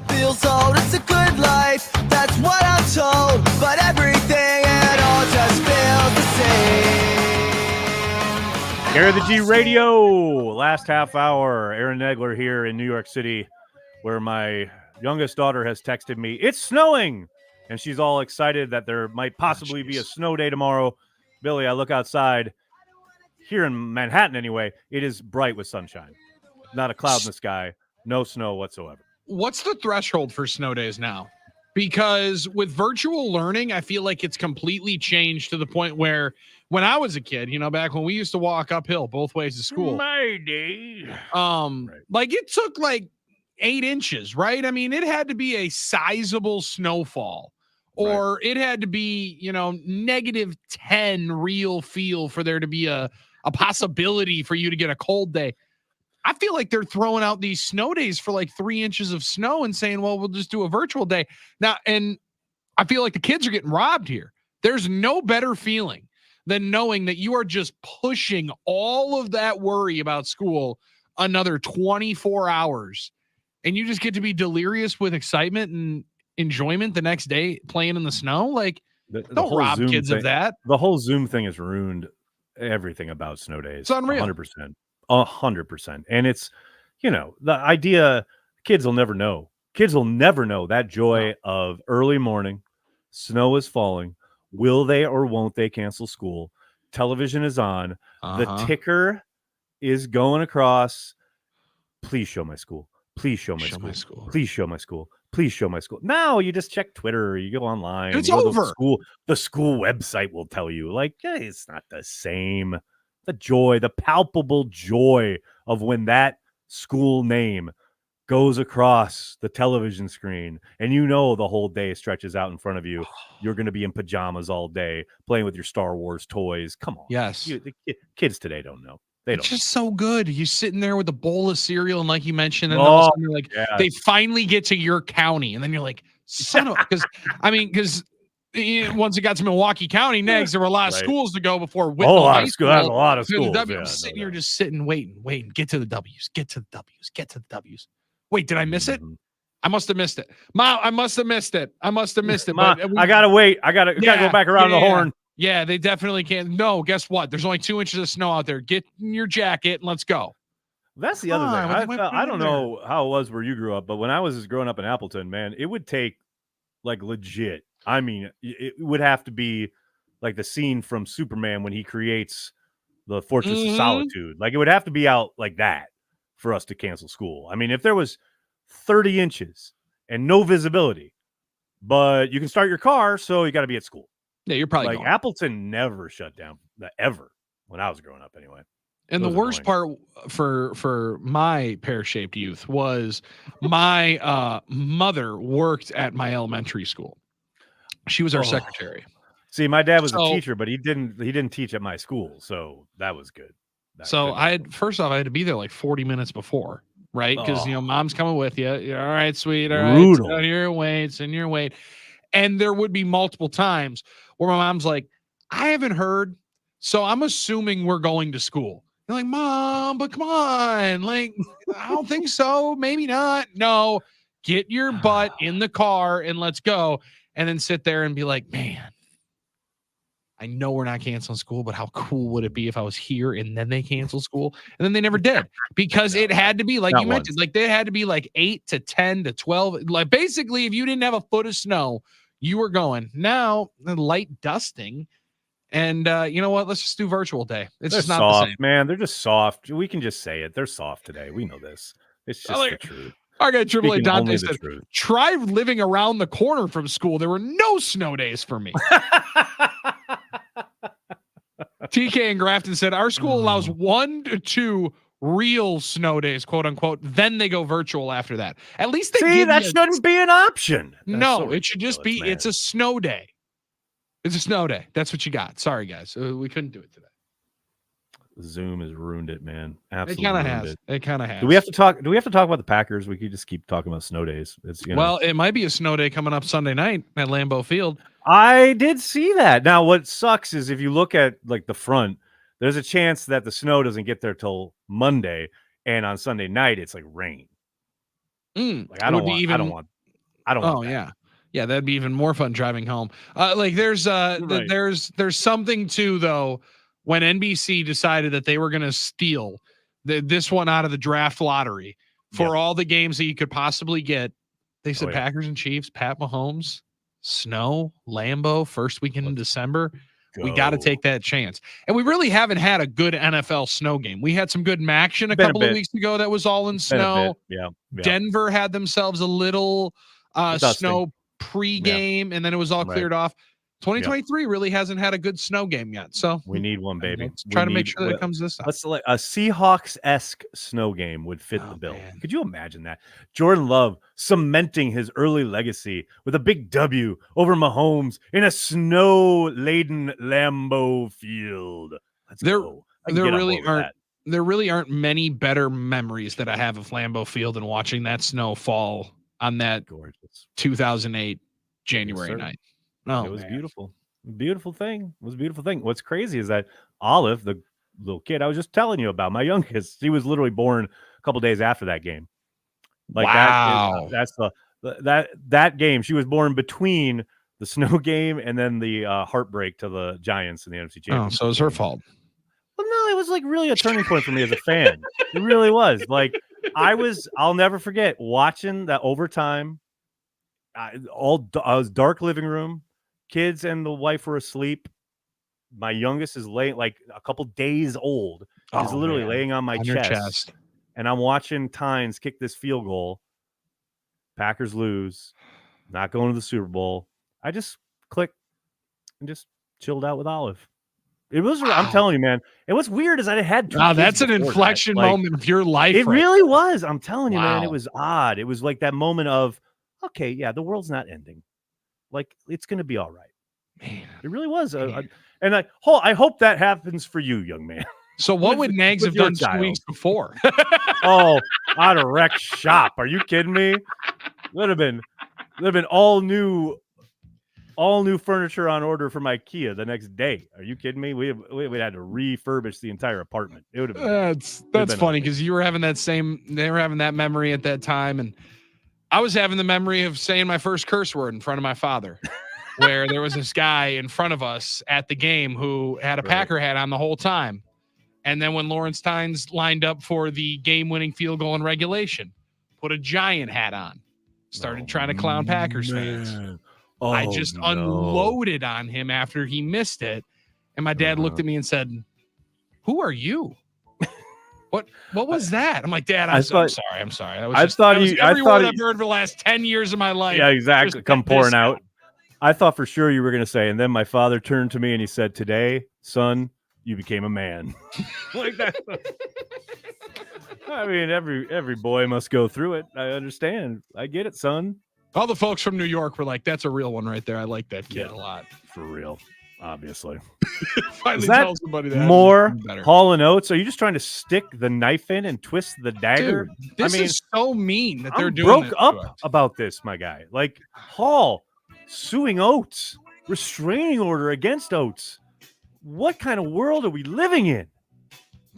feels old, it's a good life, that's what I'm told. But everything and all just feels the same. Carry the G Radio, last half hour. Aaron Nagler here in New York City, where my youngest daughter has texted me, it's snowing, and she's all excited that there might possibly be a snow day tomorrow. Billy, I look outside. Here in Manhattan, anyway, it is bright with sunshine. Not a cloud in the sky. No snow whatsoever. What's the threshold for snow days now? Because with virtual learning, I feel like it's completely changed to the point where when I was a kid, back when we used to walk uphill both ways to school. My day. Like it took like 8 inches, right? I mean, it had to be a sizable snowfall. Or it had to be, -10 real feel for there to be a possibility for you to get a cold day. I feel like they're throwing out these snow days for like 3 inches of snow and saying, well, we'll just do a virtual day. Now, and I feel like the kids are getting robbed here. There's no better feeling than knowing that you are just pushing all of that worry about school another 24 hours. And you just get to be delirious with excitement and enjoyment the next day playing in the snow. Like, don't rob Zoom kids thing, of that. The whole Zoom thing has ruined everything about snow days. It's unreal. 100%. 100%. And it's, the idea, kids will never know. Kids will never know that joy of early morning, snow is falling. Will they or won't they cancel school? Television is on. The ticker is going across. Please show my school. Please show my school. Please show my school. Please show my school. Now you just check Twitter or you go online. It's over. The school website will tell you, like, hey, it's not the same. The joy, the palpable joy of when that school name goes across the television screen and the whole day stretches out in front of you. You're going to be in pajamas all day playing with your Star Wars toys. Come on. Yes. The kids today don't know. It's just so good. You're sitting there with a bowl of cereal, and like you mentioned, and all of a sudden you're like, they finally get to your county, and then you're like, son of, because once it got to Milwaukee County next, there were a lot of schools to go before. A lot of schools. I'm sitting here just sitting, waiting, get to the W's, get to the W's. Wait, did I miss it? I must have missed it. Mom, I must have missed it. Ma, I gotta wait. I gotta go back around the horn. Yeah, they definitely can't. No, guess what? There's only 2 inches of snow out there. Get in your jacket and let's go. That's the other thing. I don't know how it was where you grew up, but when I was growing up in Appleton, man, it would take like legit. I mean, it would have to be like the scene from Superman when he creates the Fortress of Solitude. Like it would have to be out like that for us to cancel school. I mean, if there was 30 inches and no visibility, but you can start your car, so you got to be at school. Yeah, you're probably like going. Appleton never shut down ever when I was growing up anyway. And the worst part for my pear-shaped youth was my mother worked at my elementary school. She was our secretary. See, my dad was a teacher, but he didn't teach at my school, so that was good. I had to be there like 40 minutes before, right? Because mom's coming with you. All right, sweet. All right, sit on your weight. And there would be multiple times where my mom's like, I haven't heard, so I'm assuming we're going to school. You're like, Mom, but come on. Like, I don't think so. Maybe not. No, get your butt in the car and let's go. And then sit there and be like, man, I know we're not canceling school, but how cool would it be if I was here and then they canceled school? And then they never did because it had to be like you mentioned, like they had to be like 8 to 10 to 12. Like basically, if you didn't have a foot of snow, you were going. Now, light dusting. And you know what? Let's just do virtual day. It's just not soft, the same. Man. They're just soft. We can just say it. They're soft today. We know this. It's just the truth. Our guy Triple A Dante said, try living around the corner from school. There were no snow days for me. TK and Grafton said, our school allows 1 to 2 real snow days, quote unquote. Then they go virtual after that. At least they give that shouldn't be an option. No, it should just be, it's a snow day. It's a snow day. That's what you got. Sorry, guys. We couldn't do it today. Zoom has ruined it, man. Absolutely. It kind of has. Do we have to talk about the Packers? We could just keep talking about snow days. Well, it might be a snow day coming up Sunday night at Lambeau Field. I did see that. Now, what sucks is if you look at like the front, there's a chance that the snow doesn't get there till Monday, and on Sunday night it's like rain. Like I It don't would be want. even. I don't want Oh that. yeah, that'd be even more fun driving home. Like there's Right. there's something too though when NBC decided that they were going to steal this one out of the draft lottery for all the games that you could possibly get. They said Packers and Chiefs, Pat Mahomes, snow, Lambeau, first weekend in December. We got to take that chance. And we really haven't had a good NFL snow game. We had some good Maction a couple of weeks ago that was all in snow. Yeah. Denver had themselves a little snow pregame, and then it was all cleared off. 2023 really hasn't had a good snow game yet. So we need one, baby. Let's try to make sure that it comes this time. Let's like a Seahawks-esque snow game would fit the bill. Man. Could you imagine that? Jordan Love cementing his early legacy with a big W over Mahomes in a snow-laden Lambeau Field. Let's go. There really aren't many better memories that I have of Lambeau Field than watching that snow fall on that gorgeous 2008 January night. Oh, it was beautiful. Beautiful thing. It was a beautiful thing. What's crazy is that Olive, the little kid I was just telling you about, my youngest, she was literally born a couple days after that game. Like that game. She was born between the snow game and then the heartbreak to the Giants in the NFC Championship. Oh, so it was her fault. Well, no, it was like really a turning point for me as a fan. It really was. Like I'll never forget watching that overtime. I was dark living room. Kids and the wife were asleep. My youngest is laying like a couple days old. Is literally laying on my chest. And I'm watching Tynes kick this field goal. Packers lose. Not going to the Super Bowl. I just clicked and just chilled out with Olive. It was. Wow. I'm telling you, man. And what's weird is I had. Wow, that's an inflection moment of your life. It really was. I'm telling you, man. It was odd. It was like that moment of, okay, yeah, the world's not ending. Like it's going to be all right. Man, it really was. And I hope that happens for you, young man. So what would Nags have done 2 weeks before? I'd have wrecked shop. Are you kidding me? Would have been all new furniture on order from IKEA the next day. Are you kidding me? We had to refurbish the entire apartment. It would have been. That's funny because you were having they were having that memory at that time, and I was having the memory of saying my first curse word in front of my father, where there was this guy in front of us at the game who had a Packer hat on the whole time. And then when Lawrence Tynes lined up for the game-winning field goal in regulation, put a Giant hat on, started trying to clown Packers fans. I just unloaded on him after he missed it. And my dad looked at me and said, "Who are you? What was that?" I'm like, "Dad, I'm sorry. I thought every word I've heard for the last 10 years of my life." Yeah, exactly. Come pouring out. I thought for sure you were going to say, and then my father turned to me and he said, "Today, son, you became a man." Like that. I mean, every boy must go through it. I understand. I get it, son. All the folks from New York were like, "That's a real one right there. I like that kid a lot." For real. Obviously. Finally tell somebody that. More Hall & Oates? Are you just trying to stick the knife in and twist the dagger? Dude, this is so mean that they're doing broke up about this, my guy. Like Hall suing Oates, restraining order against Oates. What kind of world are we living in?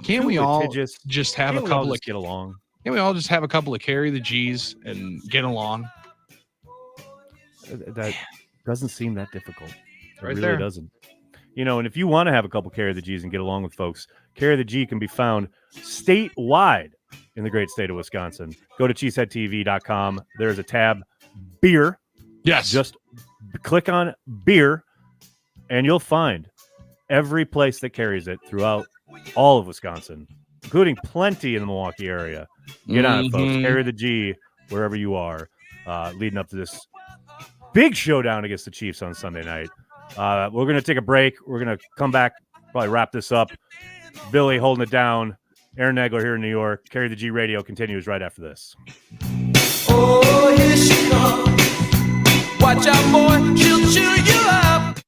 Can't we all just have a couple of get along? Can't we all just have a couple of carry the G's and get along? That doesn't seem that difficult. It right really there. Doesn't. You know, and if you want to have a couple carry the G's and get along with folks, carry the G can be found statewide in the great state of Wisconsin. Go to cheeseheadtv.com. There's a tab, beer. Yes. Just click on beer, and you'll find every place that carries it throughout all of Wisconsin, including plenty in the Milwaukee area. Get on it, folks. Carry the G wherever you are, leading up to this big showdown against the Chiefs on Sunday night. We're going to take a break. We're going to come back, probably wrap this up. Billy holding it down. Aaron Nagler here in New York. Carry the G Radio continues right after this. Oh, here she comes. Watch out, boy. She'll chew you up.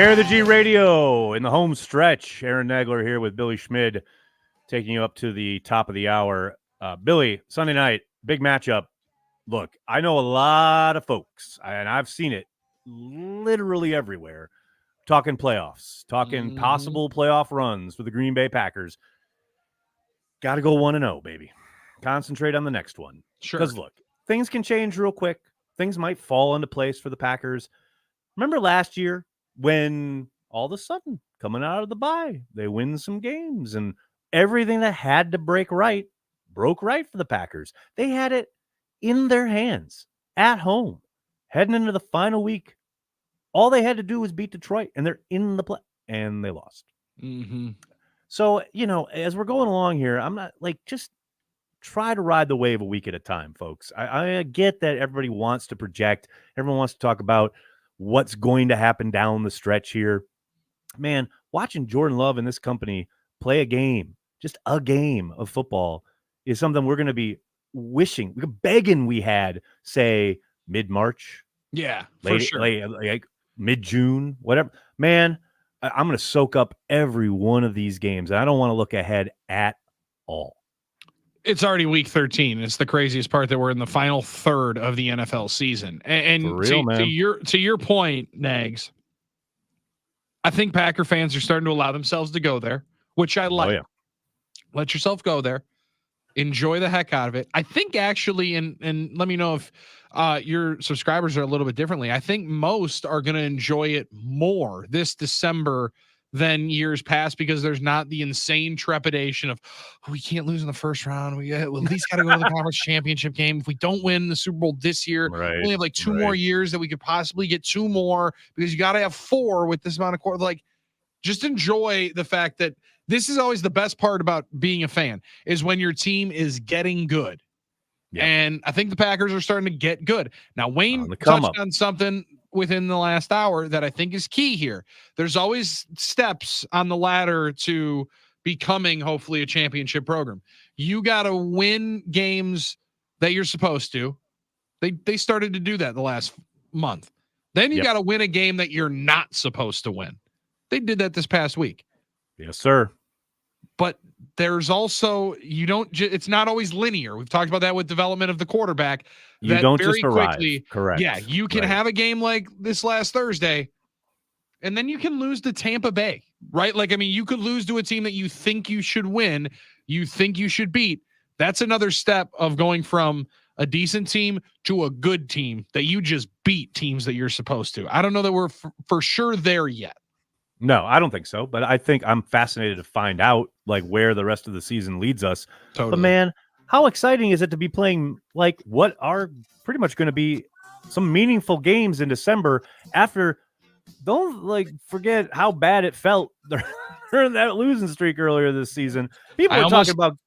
Carry the G Radio in the home stretch. Aaron Nagler here with Billy Schmid, taking you up to the top of the hour. Billy, Sunday night, big matchup. Look, I know a lot of folks, and I've seen it literally everywhere, talking playoffs, talking possible playoff runs for the Green Bay Packers. Got to go 1-0, baby. Concentrate on the next one. Sure. Because, look, things can change real quick. Things might fall into place for the Packers. Remember last year when all of a sudden, coming out of the bye, they win some games, and everything that had to break right broke right for the Packers. They had it in their hands at home, heading into the final week. All they had to do was beat Detroit, and they're in the play, and they lost. So, as we're going along here, I'm not just try to ride the wave a week at a time, folks. I get that everybody wants to project. Everyone wants to talk about what's going to happen down the stretch here. Man, watching Jordan Love and this company play a game, just a game of football, is something we're going to be begging we had, say, mid-March. Yeah, for sure. Like mid-June, whatever. Man, I'm going to soak up every one of these games. I don't want to look ahead at all. It's already week 13. It's the craziest part that we're in the final third of the NFL season. And for real, man. To your point, Nags, I think Packer fans are starting to allow themselves to go there, which I like. Oh, yeah. Let yourself go there. Enjoy the heck out of it. I think actually, and let me know if your subscribers are a little bit differently. I think most are going to enjoy it more this December than years past, because there's not the insane trepidation of, we can't lose in the first round. We at least got to go to the conference championship game. If we don't win the Super Bowl this year, we only have like two more years that we could possibly get two more, because you got to have four with this amount of quarter. Like, just enjoy the fact that this is always the best part about being a fan, is when your team is getting good. Yeah. And I think the Packers are starting to get good. Now, Wayne touched on something within the last hour that I think is key here. There's always steps on the ladder to becoming hopefully a championship program. You got to win games that you're supposed to. They started to do that the last month. Then you got to win a game that you're not supposed to win. They did that this past week. Yes, sir. But there's also, it's not always linear. We've talked about that with development of the quarterback. You don't just arrive. Correct. Yeah, you can have a game like this last Thursday, and then you can lose to Tampa Bay, right? Like, I mean, you could lose to a team that you think you should win, you think you should beat. That's another step of going from a decent team to a good team, that you just beat teams that you're supposed to. I don't know that we're for sure there yet. No, I don't think so, but I think I'm fascinated to find out where the rest of the season leads us. Totally. But man, how exciting is it to be playing what are pretty much going to be some meaningful games in December after, don't forget how bad it felt during that losing streak earlier this season. People were talking about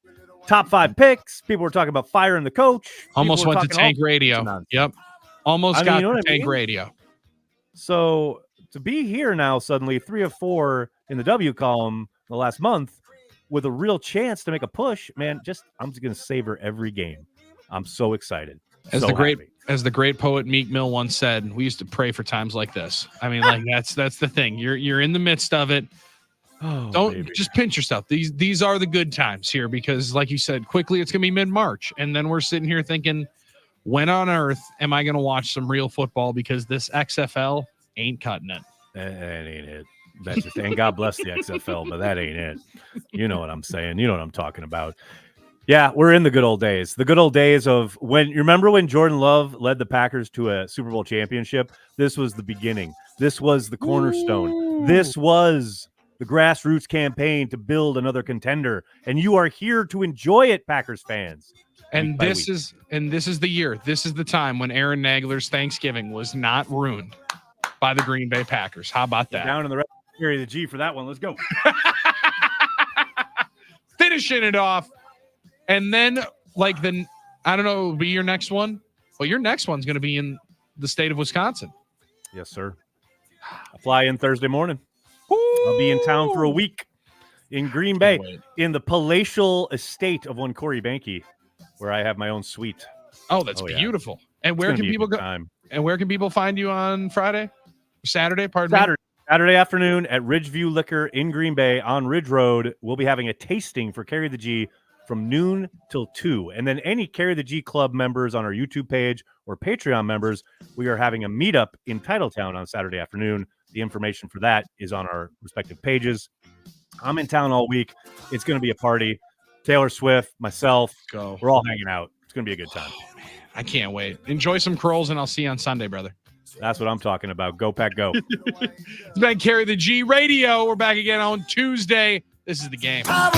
top 5 picks. People were talking about firing the coach. Almost went to tank radio. Yep. Almost got to tank radio. So to be here now, suddenly 3 of 4 in the W column the last month with a real chance to make a push, man, I'm just going to savor every game. I'm so excited. As the great poet Meek Mill once said, we used to pray for times like this. I mean, that's the thing. You're in the midst of it. Just pinch yourself. These are the good times here, because like you said, quickly it's going to be mid-March. And then we're sitting here thinking, when on earth am I going to watch some real football? Because this XFL ain't cutting it. That ain't it. That's just, and God bless the XFL, but that ain't it. You know what I'm saying. You know what I'm talking about. Yeah, we're in the good old days. The good old days of when, you remember when Jordan Love led the Packers to a Super Bowl championship? This was the beginning. This was the cornerstone. Ooh. This was the grassroots campaign to build another contender. And you are here to enjoy it, Packers fans. And this is the year. This is the time when Aaron Nagler's Thanksgiving was not ruined by the Green Bay Packers. How about that? Down in the red area, the G for that one. Let's go. Finishing it off. And then, I don't know, it'll be your next one. Well, your next one's going to be in the state of Wisconsin. Yes, sir. I fly in Thursday morning. Ooh. I'll be in town for a week in Green Bay, in the palatial estate of one Corey Banke, where I have my own suite. Oh, that's beautiful. Yeah. And where can people go? And where can people find you on Friday? Saturday, pardon me? Saturday afternoon at Ridgeview Liquor in Green Bay on Ridge Road. We'll be having a tasting for Carry the G from noon till 2. And then any Carry the G Club members on our YouTube page or Patreon members, we are having a meetup in Titletown on Saturday afternoon. The information for that is on our respective pages. I'm in town all week. It's going to be a party. Taylor Swift, myself, we're all hanging out. It's going to be a good time. Oh, man. I can't wait. Enjoy some Krolls, and I'll see you on Sunday, brother. That's what I'm talking about. Go Pack, go. It's been Carry the G Radio. We're back again on Tuesday. This is the game. Power